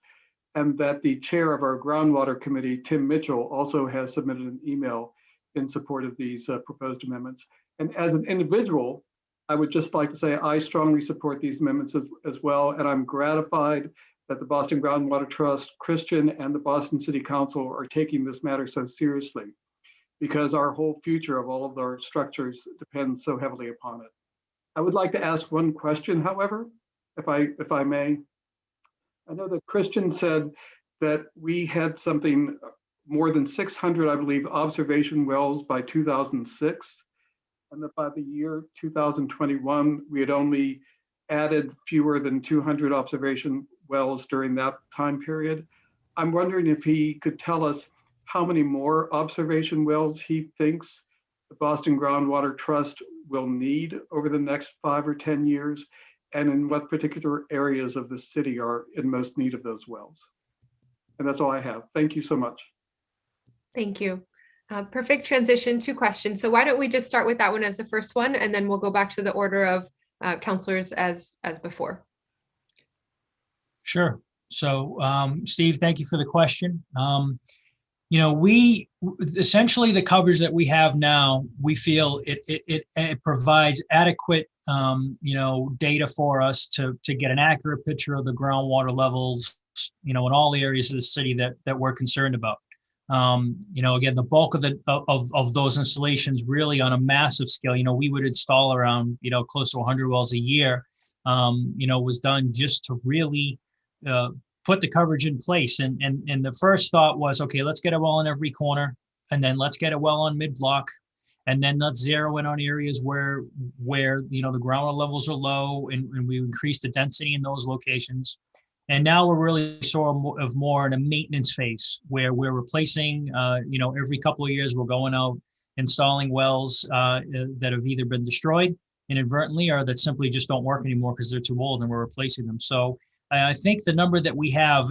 S8: And that the chair of our Groundwater Committee, Tim Mitchell, also has submitted an email in support of these proposed amendments. And as an individual, I would just like to say I strongly support these amendments as well, and I'm gratified that the Boston Groundwater Trust, Christian, and the Boston City Council are taking this matter so seriously, because our whole future of all of our structures depends so heavily upon it. I would like to ask one question, however, if I may. I know that Christian said that we had something more than 600, I believe, observation wells by 2006. And that by the year 2021, we had only added fewer than 200 observation wells during that time period. I'm wondering if he could tell us how many more observation wells he thinks the Boston Groundwater Trust will need over the next 5 or 10 years, and in what particular areas of the city are in most need of those wells. And that's all I have. Thank you so much.
S1: Thank you. Perfect transition to questions. So why don't we just start with that one as the first one, and then we'll go back to the order of counselors as before.
S5: Sure. So, Steve, thank you for the question. You know, we essentially the coverage that we have now, we feel it provides adequate, you know, data for us to get an accurate picture of the groundwater levels, you know, in all the areas of the city that we're concerned about. Again, the bulk of of those installations really on a massive scale, we would install around, close to 100 wells a year, was done just to really put the coverage in place. And the first thought was, okay, let's get a well in every corner, and then let's get a well on mid-block, and then let's zero in on areas where the groundwater levels are low, and we increase the density in those locations. And now we're really sort of more in a maintenance phase where we're replacing, every couple of years we're going out installing wells that have either been destroyed inadvertently or that simply just don't work anymore because they're too old, and we're replacing them. So I think the number that we have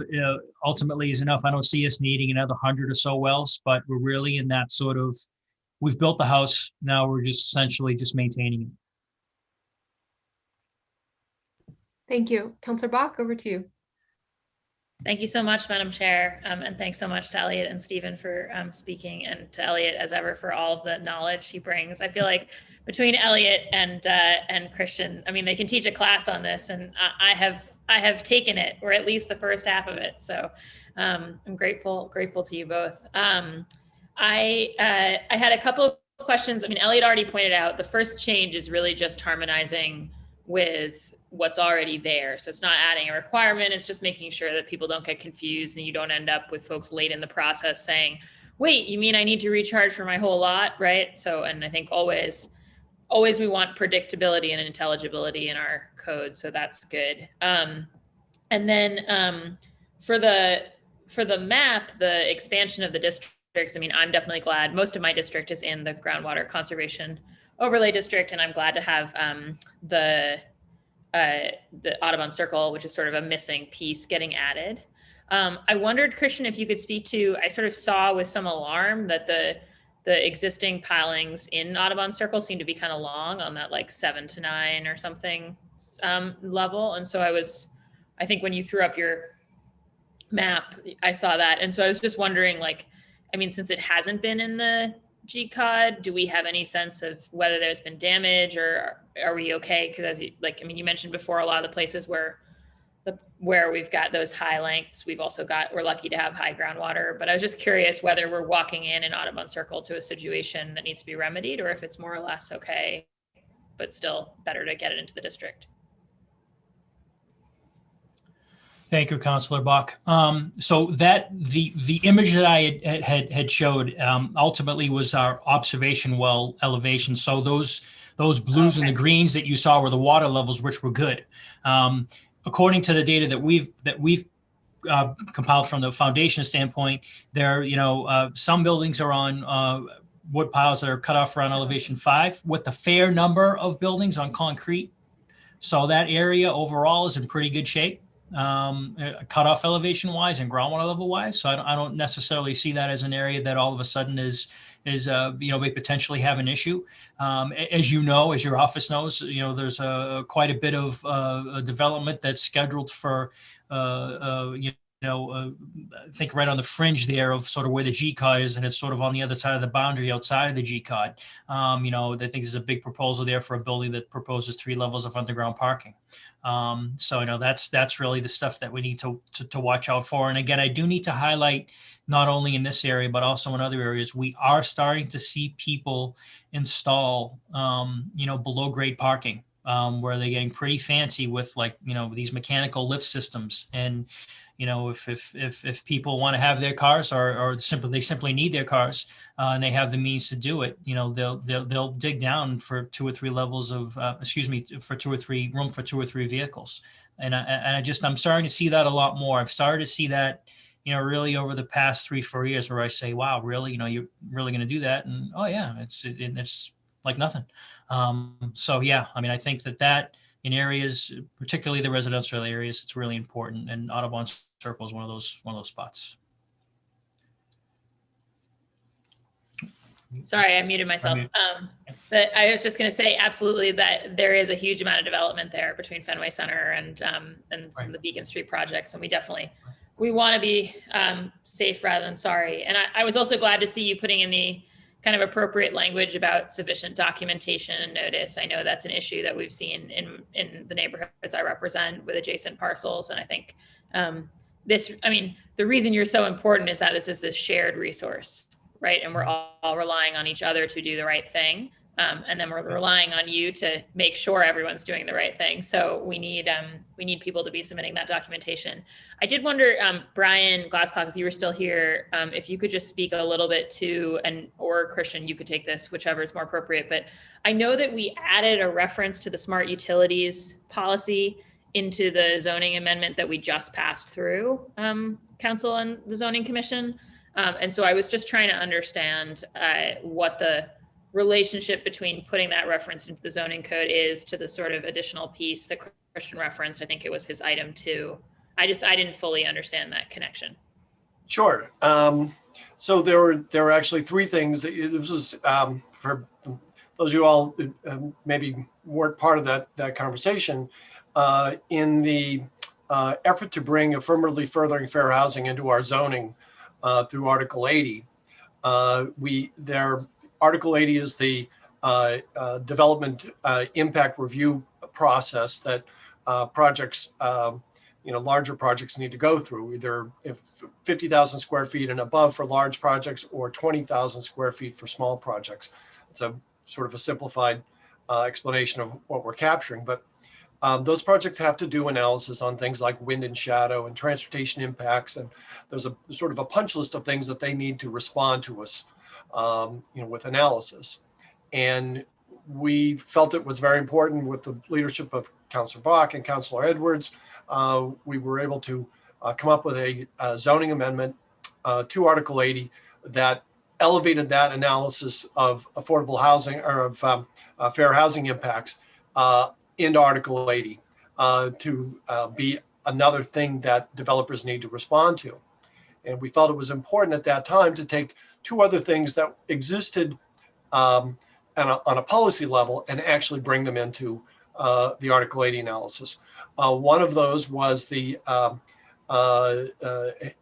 S5: ultimately is enough. I don't see us needing another 100 or so wells, but we're really in that sort of, we've built the house, now we're just essentially just maintaining it.
S1: Thank you. Councillor Bach, over to you.
S2: Thank you so much, Madam Chair. And thanks so much to Elliot and Stephen for speaking, and to Elliot as ever for all of the knowledge he brings. I feel like between Elliot and Christian, I mean, they can teach a class on this, and I have taken it, or at least the first half of it. So I'm grateful to you both. I had a couple of questions. I mean, Elliot already pointed out the first change is really just harmonizing with what's already there. So it's not adding a requirement, it's just making sure that people don't get confused and you don't end up with folks late in the process saying, wait, you mean I need to recharge for my whole lot, right? So, and I think always we want predictability and intelligibility in our code, so that's good. And then for the map, the expansion of the districts, I mean, I'm definitely glad. Most of my district is in the groundwater conservation overlay district, and I'm glad to have the Audubon Circle, which is sort of a missing piece, getting added. I wondered, Christian, if you could speak to, I sort of saw with some alarm that the existing pilings in Audubon Circle seem to be kind of long on that like 7 to 9 or something level. And so I think when you threw up your map, I saw that. And so I was just wondering, like, I mean, since it hasn't been in the G-Cod, do we have any sense of whether there's been damage, or are we okay? Because you mentioned before, a lot of the places where we've got those high lengths, we're lucky to have high groundwater. But I was just curious whether we're walking in an Audubon Circle to a situation that needs to be remedied, or if it's more or less okay, but still better to get it into the district.
S5: Thank you, Councillor Bach. So that the image that I had showed ultimately was our observation well elevation. So those blues and the greens that you saw were the water levels, which were good. According to the data that we've compiled from the foundation standpoint, some buildings are on wood piles that are cut off around elevation 5, with a fair number of buildings on concrete. So that area overall is in pretty good shape. Cutoff elevation wise and groundwater level wise. So I don't necessarily see that as an area that all of a sudden is may potentially have an issue. As your office knows, there's quite a bit of development that's scheduled for I think right on the fringe there of sort of where the G-Cod is, and it's sort of on the other side of the boundary outside of the G-Cod. I think there's a big proposal there for a building that proposes 3 levels of underground parking. So that's really the stuff that we need to watch out for. And again, I do need to highlight, not only in this area, but also in other areas, we are starting to see people install, below grade parking, where they're getting pretty fancy with these mechanical lift systems. And if people want to have their cars, or simply need their cars, and they have the means to do it, they'll dig down for 2 or 3 levels of, for 2 or 3 room for 2 or 3 vehicles. And I'm starting to see that a lot more. I've started to see that, really over the past 3-4 years, where I say, wow, really, you're really going to do that? And oh yeah, it's like nothing. So yeah, I think that in areas, particularly the residential areas, it's really important. And Audubon Circle is one of those spots.
S2: Sorry, I muted myself. But I was just going to say, absolutely, that there is a huge amount of development there between Fenway Center and some of the Beacon Street projects, and we want to be safe rather than sorry. And I was also glad to see you putting in the kind of appropriate language about sufficient documentation and notice. I know that's an issue that we've seen in the neighborhoods I represent with adjacent parcels, and I think this, I mean, the reason you're so important is that this is this shared resource, right? And we're all relying on each other to do the right thing. And then we're relying on you to make sure everyone's doing the right thing. So we need people to be submitting that documentation. I did wonder, Brian Glasscock, if you were still here, if you could just speak a little bit to, or Christian, you could take this, whichever is more appropriate. But I know that we added a reference to the smart utilities policy into the zoning amendment that we just passed through Council and the Zoning Commission. And so I was just trying to understand what the relationship between putting that reference into the zoning code is to the sort of additional piece that Christian referenced. I think it was his item 2. I didn't fully understand that connection.
S6: Sure. So there were actually 3 things. This was for those of you all maybe weren't part of that conversation. In the effort to bring affirmatively furthering fair housing into our zoning through Article 80, Article 80 is the development impact review process that projects, larger projects need to go through, either if 50,000 square feet and above for large projects or 20,000 square feet for small projects. It's a sort of a simplified explanation of what we're capturing, but those projects have to do analysis on things like wind and shadow and transportation impacts. And there's a sort of a punch list of things that they need to respond to us with analysis. And we felt it was very important with the leadership of Councillor Bach and Councillor Edwards. We were able to come up with a zoning amendment to Article 80 that elevated that analysis of affordable housing or of fair housing impacts into Article 80 to be another thing that developers need to respond to. And we felt it was important at that time to take 2 other things that existed on a policy level and actually bring them into the Article 80 analysis. One of those was the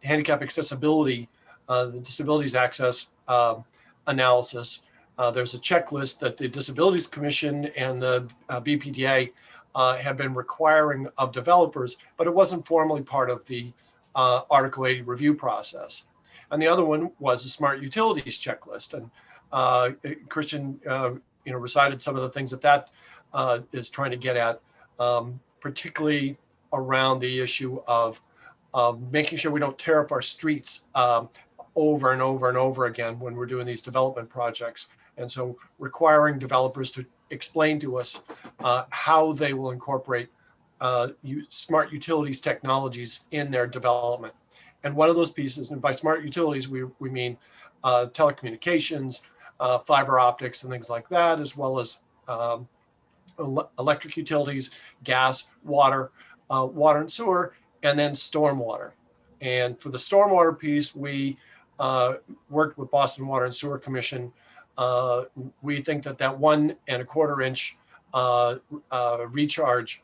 S6: handicap accessibility, the disabilities access analysis. There's a checklist that the Disabilities Commission and the BPDA have been requiring of developers, but it wasn't formally part of the Article 80 review process. And the other one was the smart utilities checklist. And Christian, recited some of the things that is trying to get at, particularly around the issue of making sure we don't tear up our streets over and over and over again when we're doing these development projects. And so requiring developers to explain to us how they will incorporate smart utilities technologies in their development. And one of those pieces, and by smart utilities, we mean telecommunications, fiber optics and things like that, as well as electric utilities, gas, water, water and sewer, and then stormwater. And for the stormwater piece, we worked with Boston Water and Sewer Commission. We think that 1 1/4 inch recharge,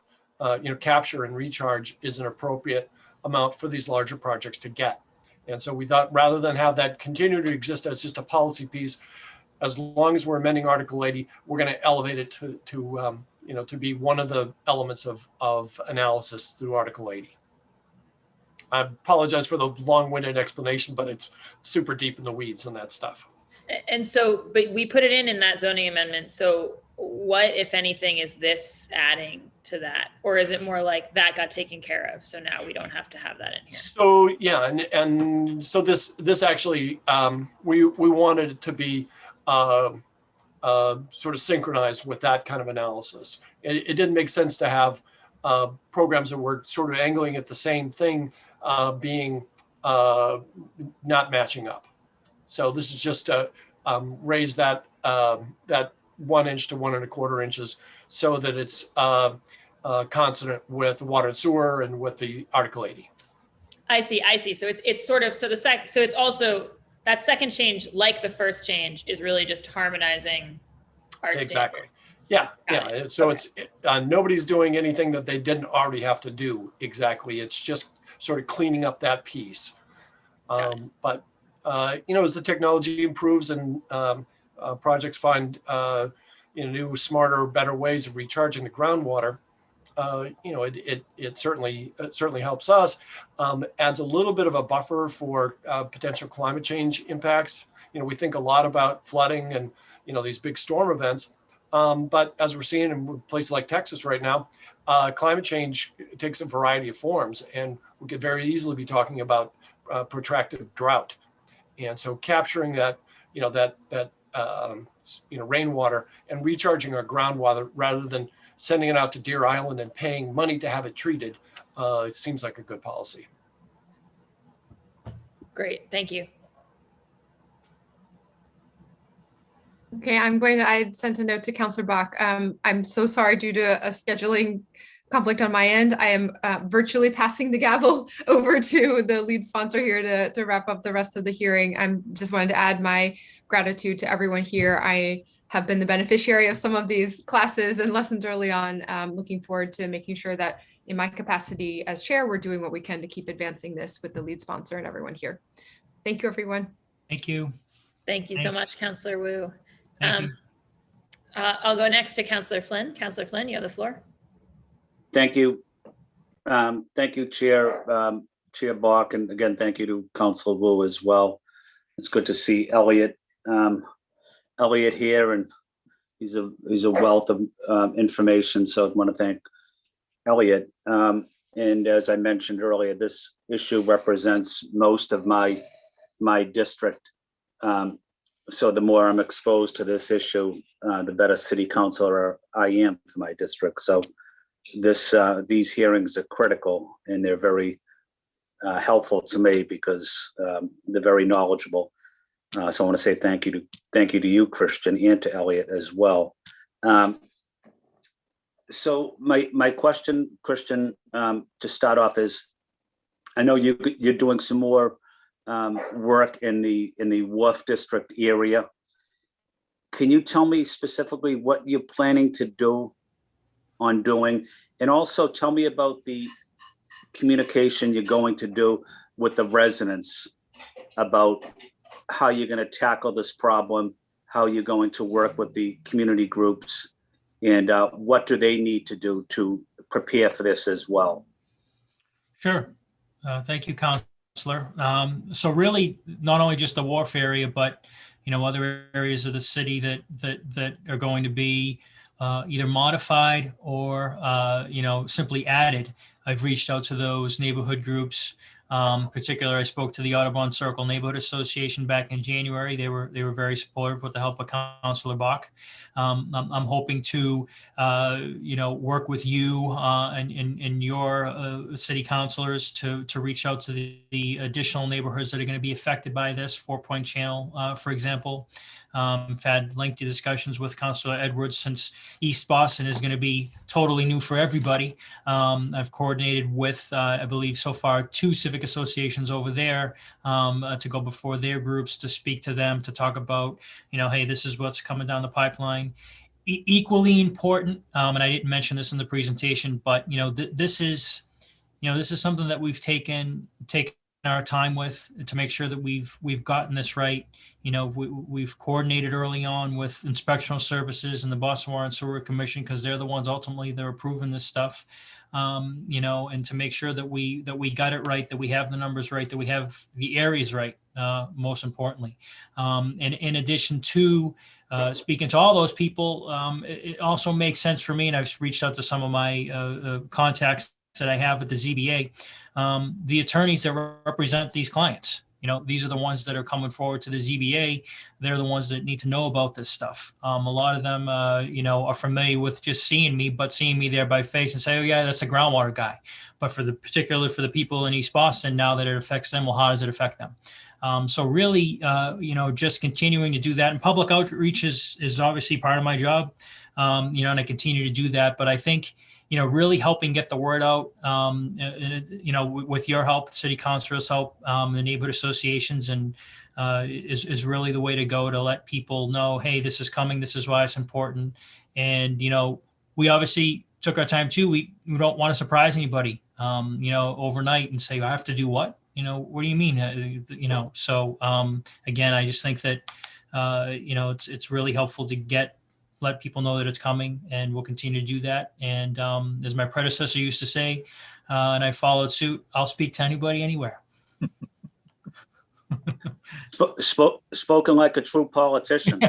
S6: capture and recharge is an appropriate amount for these larger projects to get. And so we thought rather than have that continue to exist as just a policy piece, as long as we're amending Article 80, we're going to elevate it to be one of the elements of analysis through Article 80. I apologize for the long-winded explanation, but it's super deep in the weeds and that stuff.
S2: And so, but we put it in that zoning amendment. So what, if anything, is this adding to that? Or is it more like that got taken care of, so now we don't have to have that in here?
S6: So yeah, and so this actually, we wanted it to be sort of synchronized with that kind of analysis. It didn't make sense to have programs that were sort of angling at the same thing being not matching up. So this is just to raise that 1 inch to 1 1/4 inches so that it's consonant with water and sewer and with the Article 80.
S2: I see. So it's sort of, so it's also, that second change, like the first change, is really just harmonizing our
S6: Exactly.
S2: standards.
S6: Yeah. So
S2: Okay.
S6: it's nobody's doing anything that they didn't already have to do. Exactly. It's just sort of cleaning up that piece. But as the technology improves and projects find new, smarter, better ways of recharging the groundwater, it certainly helps us. Adds a little bit of a buffer for potential climate change impacts. We think a lot about flooding and these big storm events, but as we're seeing in places like Texas right now, climate change takes a variety of forms, and we could very easily be talking about protracted drought. And so capturing that, rainwater and recharging our groundwater rather than sending it out to Deer Island and paying money to have it treated, it seems like a good policy.
S2: Great, thank you.
S1: Okay, I sent a note to Councillor Bach. I'm so sorry due to a scheduling conflict on my end. I am virtually passing the gavel over to the lead sponsor here to wrap up the rest of the hearing. I'm just wanted to add my gratitude to everyone here. I have been the beneficiary of some of these classes and lessons early on. Looking forward to making sure that in my capacity as chair, we're doing what we can to keep advancing this with the lead sponsor and everyone here. Thank you, everyone.
S5: Thank you.
S2: Thank you so much, Councillor Wu.
S5: Thank you.
S2: I'll go next to Councillor Flynn. Councillor Flynn, you have the floor.
S3: Thank you. Thank you, Chair Bach, and again, thank you to Councilor Wu as well. It's good to see Elliot here, and he's a wealth of information. So I want to thank Elliot. And as I mentioned earlier, this issue represents most of my district. So the more I'm exposed to this issue, the better city councilor I am for my district. So these hearings are critical, and they're very helpful to me because they're very knowledgeable. So I want to say thank you to you, Christian, and to Elliot as well. So my question, Christian, to start off is, I know you're doing some more work in the Wharf District area. Can you tell me specifically what you're planning to do on doing, and also tell me about the communication you're going to do with the residents about how you're going to tackle this problem, how you're going to work with the community groups, and what do they need to do to prepare for this as well?
S5: Sure. Thank you, Councillor. So really, not only just the Wharf area, but other areas of the city that are going to be either modified or simply added. I've reached out to those neighborhood groups. Particularly, I spoke to the Audubon Circle Neighborhood Association back in January. They were very supportive with the help of Councillor Bach. I'm hoping to work with you and your city councilors to reach out to the additional neighborhoods that are going to be affected by this 4-point channel, for example. I've had lengthy discussions with Councillor Edwards, since East Boston is going to be totally new for everybody. I've coordinated with, I believe so far, 2 civic associations over there to go before their groups, to speak to them, to talk about, hey, this is what's coming down the pipeline. Equally important, and I didn't mention this in the presentation, but this is something that we've taken our time with to make sure that we've gotten this right. We've coordinated early on with inspectional services and the Boston Water and Sewer Commission, because they're the ones ultimately that are approving this stuff. And to make sure that we got it right, that we have the numbers right, that we have the areas right, most importantly. And in addition to speaking to all those people, it also makes sense for me, and I've reached out to some of my contacts that I have with the ZBA, the attorneys that represent these clients. These are the ones that are coming forward to the ZBA. They're the ones that need to know about this stuff. A lot of them, are familiar with just seeing me, but seeing me there by face and say, oh yeah, that's a groundwater guy. But particularly for the people in East Boston, now that it affects them, well, how does it affect them? So really, just continuing to do that. And public outreach is obviously part of my job, and I continue to do that. But I think, really helping get the word out, with your help, city councilors' help, the neighborhood associations, and is really the way to go, to let people know, hey, this is coming, this is why it's important. And, we obviously took our time too. We don't want to surprise anybody, overnight and say, I have to do what? What do you mean? So again, I just think that, it's really helpful to let people know that it's coming, and we'll continue to do that. And as my predecessor used to say, and I followed suit, I'll speak to anybody anywhere.
S3: Spoken like a true politician.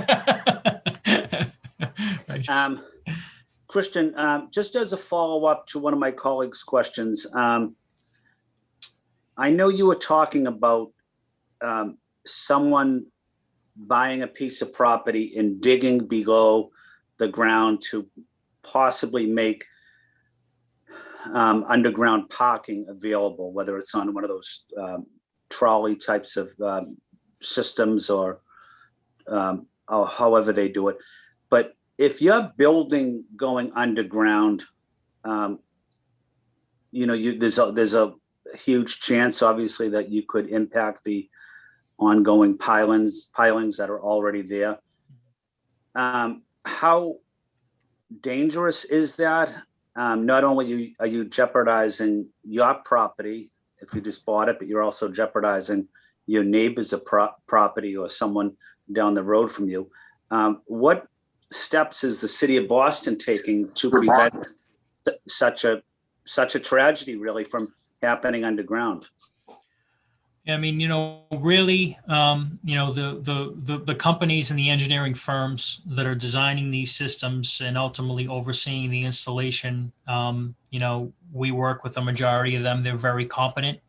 S5: Right.
S3: Christian, just as a follow-up to one of my colleagues' questions, I know you were talking about someone buying a piece of property and digging below the ground to possibly make underground parking available, whether it's on one of those trolley types of systems or however they do it. But if you're building going underground, there's a huge chance, obviously, that you could impact the ongoing pilings that are already there. How dangerous is that? Not only are you jeopardizing your property if you just bought it, but you're also jeopardizing your neighbor's property or someone down the road from you. What steps is the city of Boston taking to prevent such a tragedy really from happening underground?
S5: I mean, really, the companies and the engineering firms that are designing these systems and ultimately overseeing the installation, we work with a majority of them. They're very competent.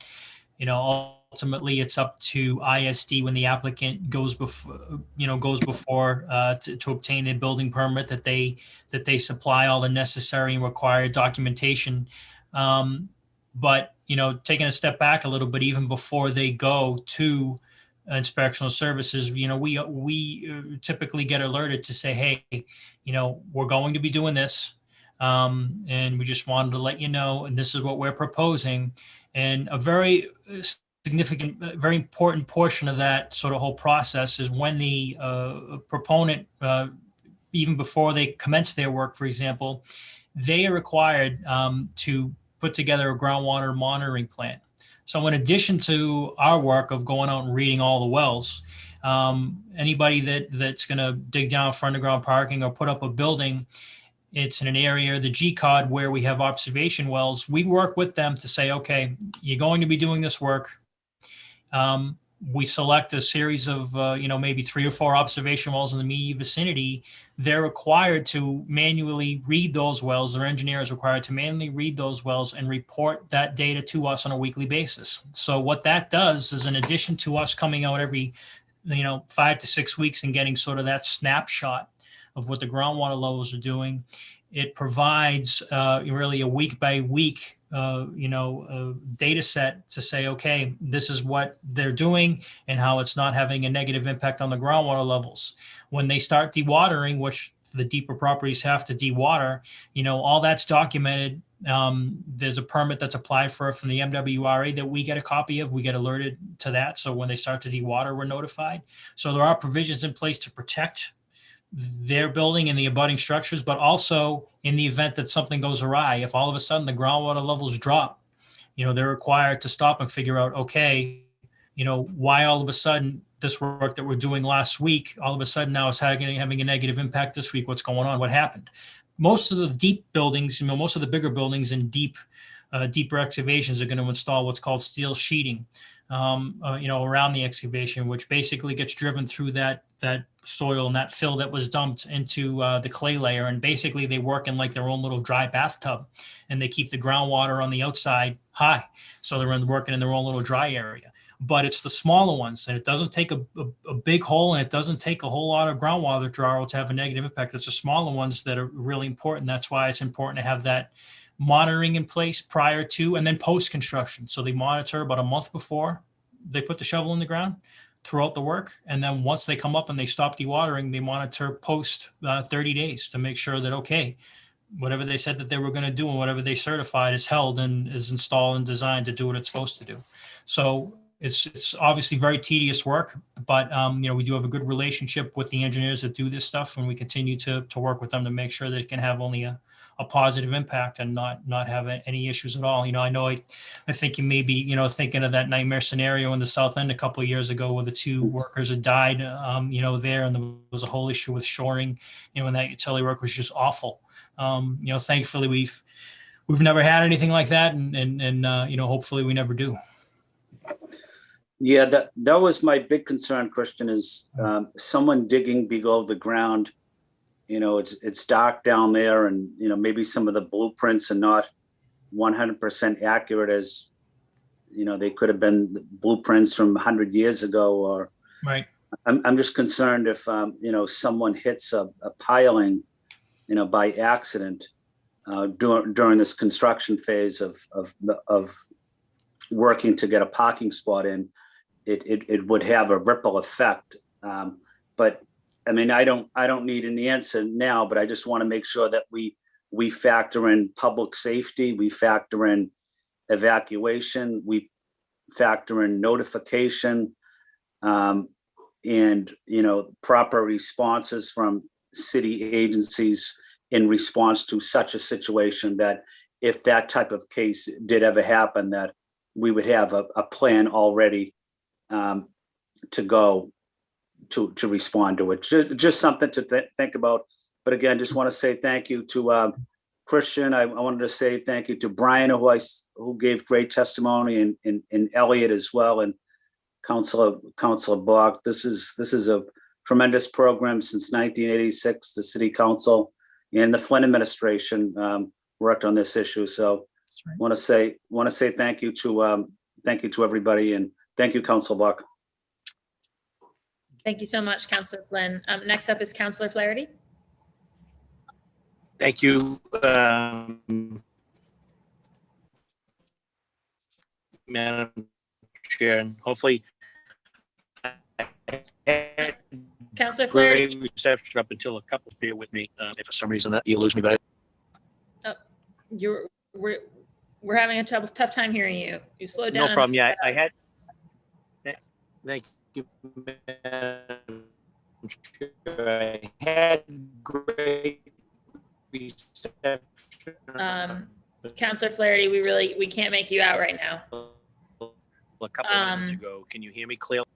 S5: Ultimately, it's up to ISD when the applicant goes before to obtain their building permit that they supply all the necessary and required documentation. But taking a step back a little bit, even before they go to inspectional services, we typically get alerted to say, hey, we're going to be doing this, and we just wanted to let you know, and this is what we're proposing. And a very significant, very important portion of that sort of whole process is when the proponent, even before they commence their work, for example, they are required to put together a groundwater monitoring plan. So in addition to our work of going out and reading all the wells, anybody that's going to dig down for underground parking or put up a building, it's in an area, the G-cod, where we have observation wells. We work with them to say, okay, you're going to be doing this work. We select a series of, maybe 3 or 4 observation wells in the immediate vicinity. They're required to manually read those wells. Their engineer is required to manually read those wells and report that data to us on a weekly basis. So what that does is, in addition to us coming out every, 5 to 6 weeks and getting sort of that snapshot of what the groundwater levels are doing, it provides really a week by week data set to say, okay, this is what they're doing and how it's not having a negative impact on the groundwater levels. When they start dewatering, which the deeper properties have to dewater, all that's documented. There's a permit that's applied for from the MWRA that we get a copy of. We get alerted to that. So when they start to dewater, we're notified. So there are provisions in place to protect their building and the abutting structures, but also in the event that something goes awry, if all of a sudden the groundwater levels drop, they're required to stop and figure out, okay, why all of a sudden this work that we're doing last week, all of a sudden now is having a negative impact this week. What's going on? What happened? Most of the deep buildings, most of the bigger buildings and deeper excavations are going to install what's called steel sheeting, around the excavation, which basically gets driven through that soil and that fill that was dumped into the clay layer. And basically they work in like their own little dry bathtub, and they keep the groundwater on the outside high. So they're working in their own little dry area. But it's the smaller ones, and it doesn't take a big hole, and it doesn't take a whole lot of groundwater draw to have a negative impact. It's the smaller ones that are really important. That's why it's important to have that monitoring in place prior to and then post construction. So they monitor about a month before they put the shovel in the ground throughout the work. And then once they come up and they stop dewatering, they monitor post 30 days to make sure that, okay, whatever they said that they were going to do and whatever they certified is held and is installed and designed to do what it's supposed to do. So it's obviously very tedious work, but we do have a good relationship with the engineers that do this stuff, and we continue to work with them to make sure that it can have only a positive impact and not have any issues at all. I think you may be, thinking of that nightmare scenario in the South End a couple of years ago where the two workers had died, there, and there was a whole issue with shoring, and that utility work was just awful. Thankfully we've never had anything like that, and hopefully we never do.
S3: Yeah, that was my big concern, Christian, is someone digging below the ground. It's dark down there, and maybe some of the blueprints are not 100% accurate, as they could have been blueprints from 100 years ago. Or
S5: right.
S3: I'm just concerned if someone hits a piling by accident during this construction phase of working to get a parking spot in. It would have a ripple effect. But I mean, I don't need an answer now, but I just want to make sure that we factor in public safety, we factor in evacuation, we factor in notification, and proper responses from city agencies in response to such a situation, that if that type of case did ever happen, that we would have a plan already to go to respond to it. Just something to think about. But again, just want to say thank you to Christian. I wanted to say thank you to Brian, who gave great testimony, and Elliot as well, and Councilor Bach. This is a tremendous program. Since 1986, the City Council and the Flynn administration worked on this issue. So
S5: right.
S3: want to say thank you to everybody, and thank you, Councilor Bach.
S2: Thank you so much, Councilor Flynn. Next up is Councilor Flaherty.
S4: Thank you, Madam Chair, and hopefully
S2: Councilor Flaherty.
S4: great reception up until a couple here with me. If for some reason that you lose me, but
S2: We're having a tough time hearing you. You slowed down.
S4: no problem. Yeah, I had. Thank you, Madam Chair. I had great reception.
S2: Councilor Flaherty, we can't make you out right now.
S4: A couple of minutes ago. Can you hear me clearly?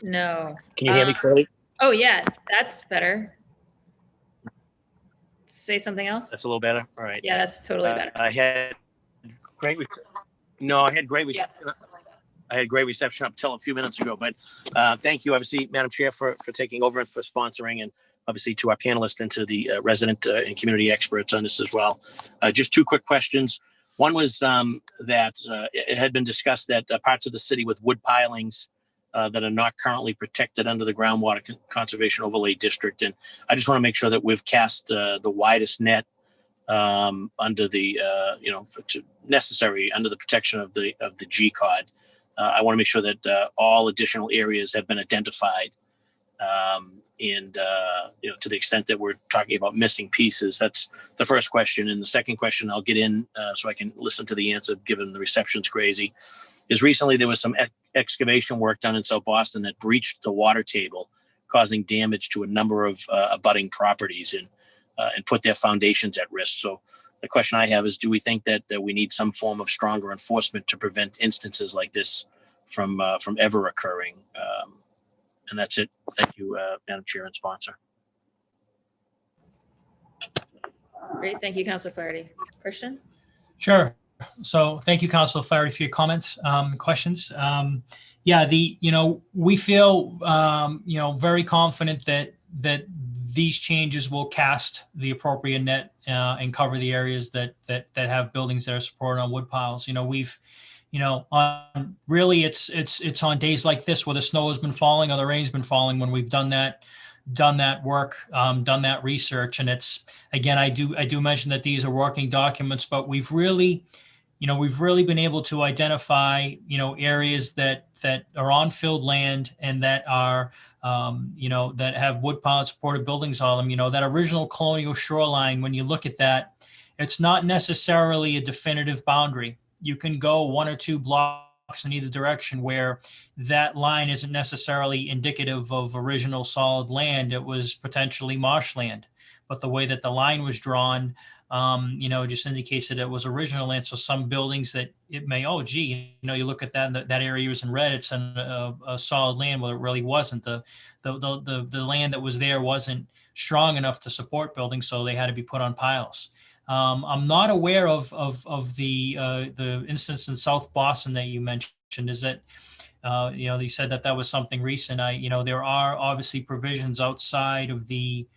S2: No.
S4: Can you hear me clearly?
S2: Oh yeah, that's better. Say something else.
S4: That's a little better. All right.
S2: Yeah, that's totally better.
S4: I had great. I had great reception. I had great reception up till a few minutes ago. But thank you, obviously, Madam Chair, for taking over and for sponsoring, and obviously to our panelists and to the resident and community experts on this as well. Just two quick questions. One was that it had been discussed that parts of the city with wood pilings that are not currently protected under the Groundwater Conservation Overlay District. And I just want to make sure that we've cast the widest net under the, necessary under the protection of the GCOD. I want to make sure that all additional areas have been identified. To the extent that we're talking about missing pieces, that's the first question. And the second question I'll get in so I can listen to the answer, given the reception's crazy, is recently there was some excavation work done in South Boston that breached the water table, causing damage to a number of abutting properties and put their foundations at risk. So the question I have is, do we think that we need some form of stronger enforcement to prevent instances like this from ever occurring? And that's it. Thank you, Madam Chair and sponsor.
S2: Great. Thank you, Councilor Flaherty. Christian?
S5: Sure. So thank you, Councilor Flaherty, for your comments, questions. We feel, very confident that these changes will cast the appropriate net and cover the areas that have buildings that are supported on wood piles. It's on days like this where the snow has been falling or the rain's been falling when we've done that work, done that research. And it's, again, I do mention that these are working documents, but we've really been able to identify, areas that are on filled land and that are, that have wood pile supported buildings on them. That original colonial shoreline, when you look at that, it's not necessarily a definitive boundary. You can go 1 or 2 blocks in either direction where that line isn't necessarily indicative of original solid land. It was potentially marshland, but the way that the line was drawn, just indicates that it was original land. So some buildings that it may, oh, gee, you look at that, and that area was in red, it's a solid land. Well, it really wasn't. The land that was there wasn't strong enough to support buildings, so they had to be put on piles. I'm not aware of the instance in South Boston that you mentioned. Is that, you said that was something recent. There are obviously provisions outside of the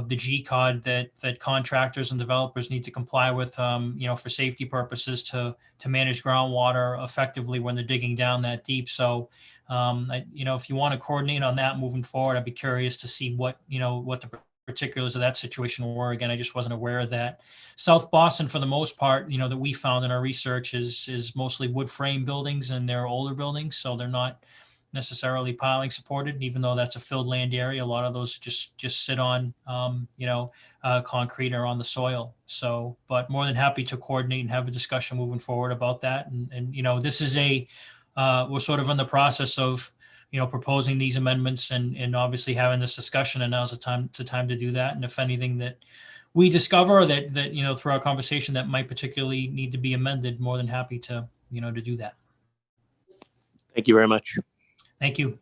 S5: G-cod that contractors and developers need to comply with, for safety purposes to manage groundwater effectively when they're digging down that deep. So, if you want to coordinate on that moving forward, I'd be curious to see what the particulars of that situation were. Again, I just wasn't aware of that. South Boston, for the most part, that we found in our research is mostly wood frame buildings, and they're older buildings, so they're not necessarily piling supported. Even though that's a filled land area, a lot of those just sit on concrete or on the soil. So, but more than happy to coordinate and have a discussion moving forward about that. And this is we're sort of in the process of proposing these amendments and obviously having this discussion, and now's the time to do that. And if anything that we discover that through our conversation that might particularly need to be amended, more than happy to to do that.
S4: Thank you very much.
S5: Thank you.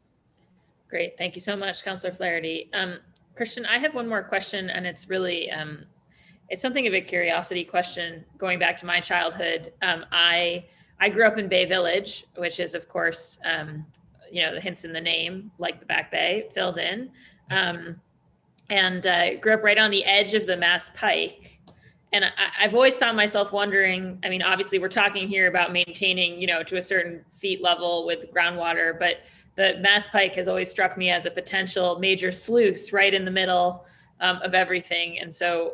S2: Great. Thank you so much, Councillor Flaherty. Christian, I have one more question, and it's really, it's something of a curiosity question going back to my childhood. I grew up in Bay Village, which is, of course, the hints in the name, like the Back Bay, filled in. And grew up right on the edge of the Mass Pike. And I've always found myself wondering, I mean, obviously we're talking here about maintaining, to a certain feet level with groundwater, but the Mass Pike has always struck me as a potential major sluice right in the middle of everything. And so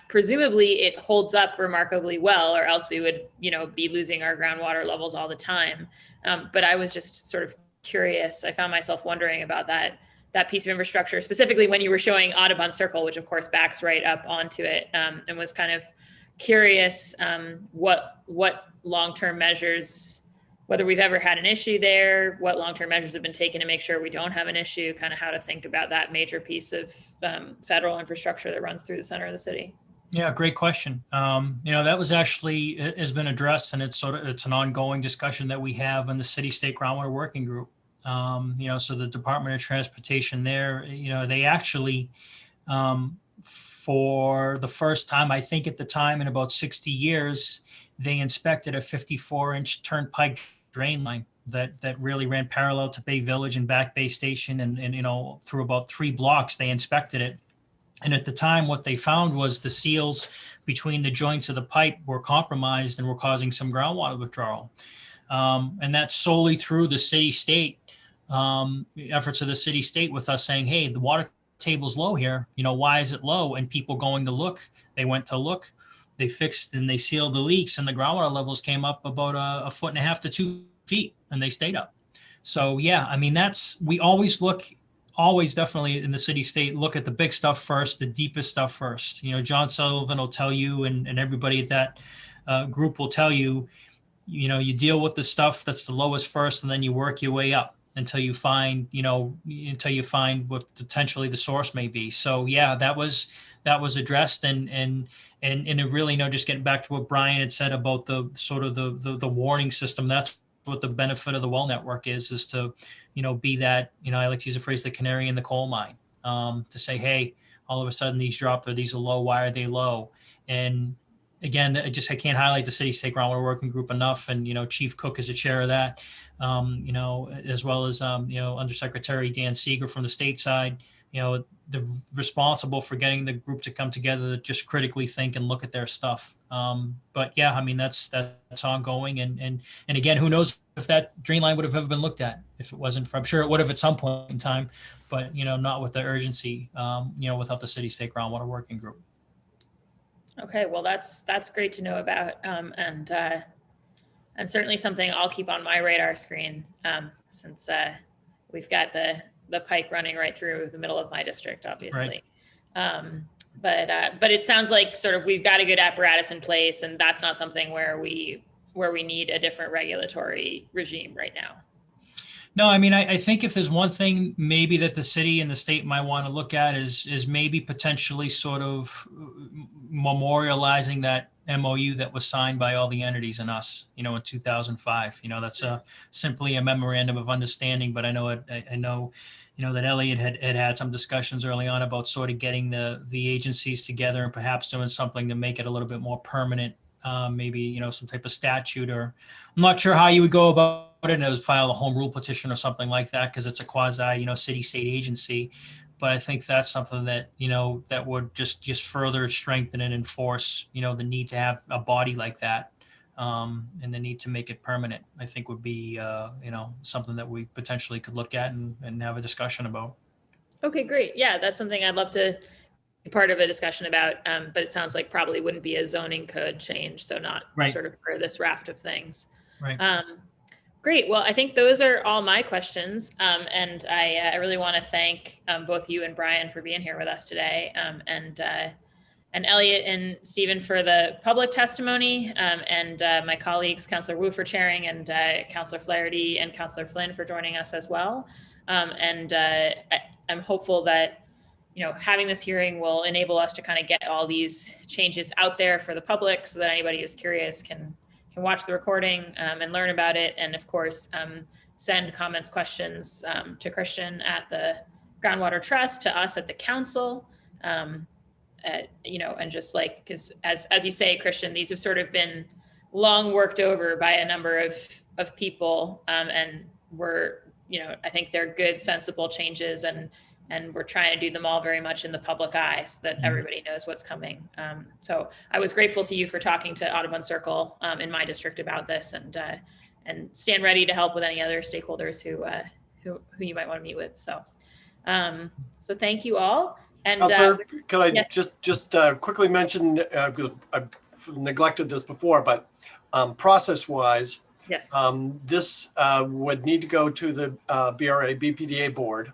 S2: presumably it holds up remarkably well, or else we would, be losing our groundwater levels all the time. But I was just sort of curious. I found myself wondering about that piece of infrastructure, specifically when you were showing Audubon Circle, which of course backs right up onto it, and was kind of curious what long-term measures, whether we've ever had an issue there, what long-term measures have been taken to make sure we don't have an issue, kind of how to think about that major piece of federal infrastructure that runs through the center of the city.
S5: Yeah, great question. That was actually has been addressed, and it's an ongoing discussion that we have in the City-State Groundwater Working Group. So the Department of Transportation there, they actually, for the first time, I think at the time in about 60 years, they inspected a 54-inch turnpike drain line that really ran parallel to Bay Village and Back Bay Station, and through about 3 blocks they inspected it. And at the time, what they found was the seals between the joints of the pipe were compromised and were causing some groundwater withdrawal. And that's solely through the city-state efforts of the city-state with us saying, hey, the water table's low here. Why is it low? And people going to look. They went to look. They fixed and they sealed the leaks, and the groundwater levels came up about 1.5 feet to 2 feet, and they stayed up. So yeah, I mean, we always definitely in the city-state look at the big stuff first, the deepest stuff first. John Sullivan will tell you, and everybody at that group will tell you, you deal with the stuff that's the lowest first, and then you work your way up until you find what potentially the source may be. So yeah, that was addressed, and it really, just getting back to what Brian had said about the sort of the warning system. That's what the benefit of the well network is to, be that, I like to use the phrase, the canary in the coal mine, to say, hey, all of a sudden these dropped, or these are low. Why are they low? And again, I can't highlight the City-State Groundwater Working Group enough. And, Chief Cook is a chair of that, as well as, Undersecretary Dan Seeger from the state side, they're responsible for getting the group to come together to just critically think and look at their stuff. But yeah, I mean, that's ongoing. And again, who knows if that drain line would have ever been looked at if it wasn't for, I'm sure it would have at some point in time, but, not with the urgency, without the City-State Groundwater Working Group.
S2: Okay, well, that's great to know about, and certainly something I'll keep on my radar screen, since we've got the pike running right through the middle of my district, obviously. Right. But it sounds like sort of we've got a good apparatus in place, and that's not something where we where we need a different regulatory regime right now.
S5: No, I mean, I think if there's one thing maybe that the city and the state might want to look at is maybe potentially sort of memorializing that MOU that was signed by all the entities and us, in 2005. That's simply a memorandum of understanding. But I know that Elliot had some discussions early on about sort of getting the agencies together and perhaps doing something to make it a little bit more permanent. Maybe, some type of statute, or I'm not sure how you would go about it, and it was file a home rule petition or something like that, because it's a quasi, city state agency. But I think that's something that, that would just further strengthen and enforce, the need to have a body like that, and the need to make it permanent, I think would be, something that we potentially could look at and have a discussion about.
S2: Okay, great. Yeah, that's something I'd love to be part of a discussion about, but it sounds like probably wouldn't be a zoning code change, so not
S5: Right.
S2: sort of for this raft of things.
S5: Right.
S2: Great. Well, I think those are all my questions. And I really want to thank both you and Brian for being here with us today, and Elliot and Stephen for the public testimony, and my colleagues, Councillor Wu for chairing, and Councillor Flaherty and Councillor Flynn for joining us as well. I'm hopeful that having this hearing will enable us to kind of get all these changes out there for the public, so that anybody who's curious can watch the recording and learn about it. And of course, send comments, questions to Christian at the Groundwater Trust, to us at the council, and just like, because as you say, Christian, these have sort of been long worked over by a number of people, and I think they're good, sensible changes, and we're trying to do them all very much in the public eye, so that everybody knows what's coming. So I was grateful to you for talking to Audubon Circle in my district about this, and stand ready to help with any other stakeholders who you might want to meet with. So thank you all. And
S6: Counselor, can I
S2: yes.
S6: just quickly mention, because I've neglected this before, but process-wise,
S2: Yes.
S6: this would need to go to the BPDA board.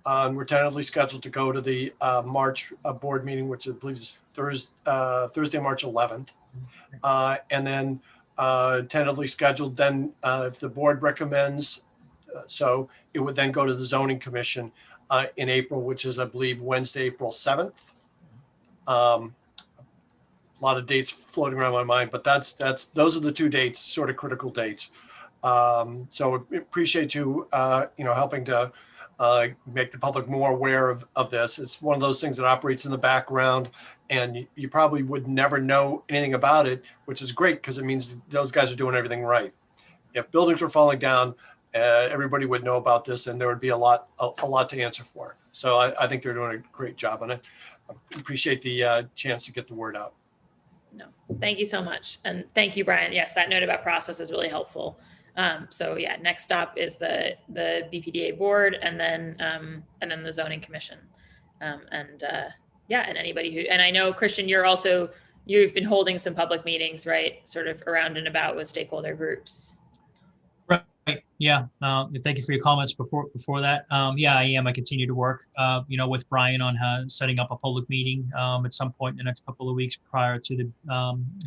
S6: We're tentatively scheduled to go to the March board meeting, which I believe is Thursday, March 11th. And then tentatively scheduled, then if the board recommends, so it would then go to the zoning commission in April, which is, I believe, Wednesday, April 7th. A lot of dates floating around my mind, but those are the two dates, sort of critical dates. So appreciate you, helping to make the public more aware of this. It's one of those things that operates in the background, and you probably would never know anything about it, which is great, because it means those guys are doing everything right. If buildings were falling down, everybody would know about this, and there would be a lot to answer for. So I think they're doing a great job on it. I appreciate the chance to get the word out.
S2: No, thank you so much. And thank you, Brian. Yes, that note about process is really helpful. So yeah, next stop is the BPDA board, and then the zoning commission. And anybody who, and I know, Christian, you've been holding some public meetings, right? Sort of around and about with stakeholder groups.
S5: Right. Yeah. Thank you for your comments before that. Yeah, I am. I continue to work, with Brian on setting up a public meeting at some point in the next couple of weeks prior to the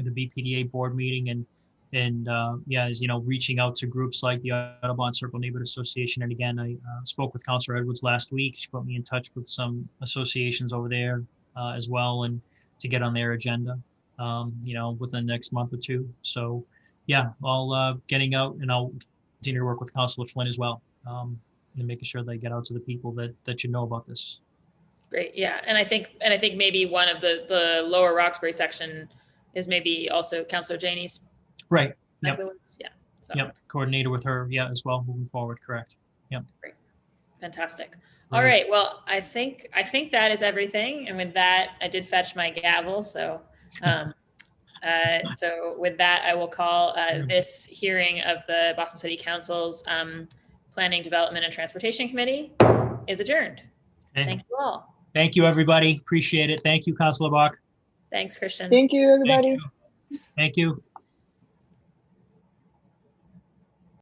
S5: BPDA board meeting, and reaching out to groups like the Audubon Circle Neighborhood Association. And again, I spoke with Councilor Edwards last week. She put me in touch with some associations over there as well, and to get on their agenda, within the next month or two. So yeah, I'll getting out, and I'll continue to work with Councilor Flynn as well, and making sure they get out to the people that should know about this.
S2: Great. Yeah. And I think maybe one of the lower Roxbury section is maybe also Councilor Janey's.
S5: Right. Yep.
S2: Yeah. So.
S5: Yep. Coordinator with her. Yeah. As well. Moving forward. Correct. Yep. Great.
S2: Fantastic. All right. Well, I think that is everything. And with that, I did fetch my gavel. So, so with that, I will call this hearing of the Boston City Council's Planning, Development, and Transportation Committee is adjourned.
S5: Okay.
S2: Thank you all.
S5: Thank you, everybody. Appreciate it. Thank you, Councilor Bach.
S2: Thanks, Christian.
S9: Thank you, everybody.
S5: Thank you.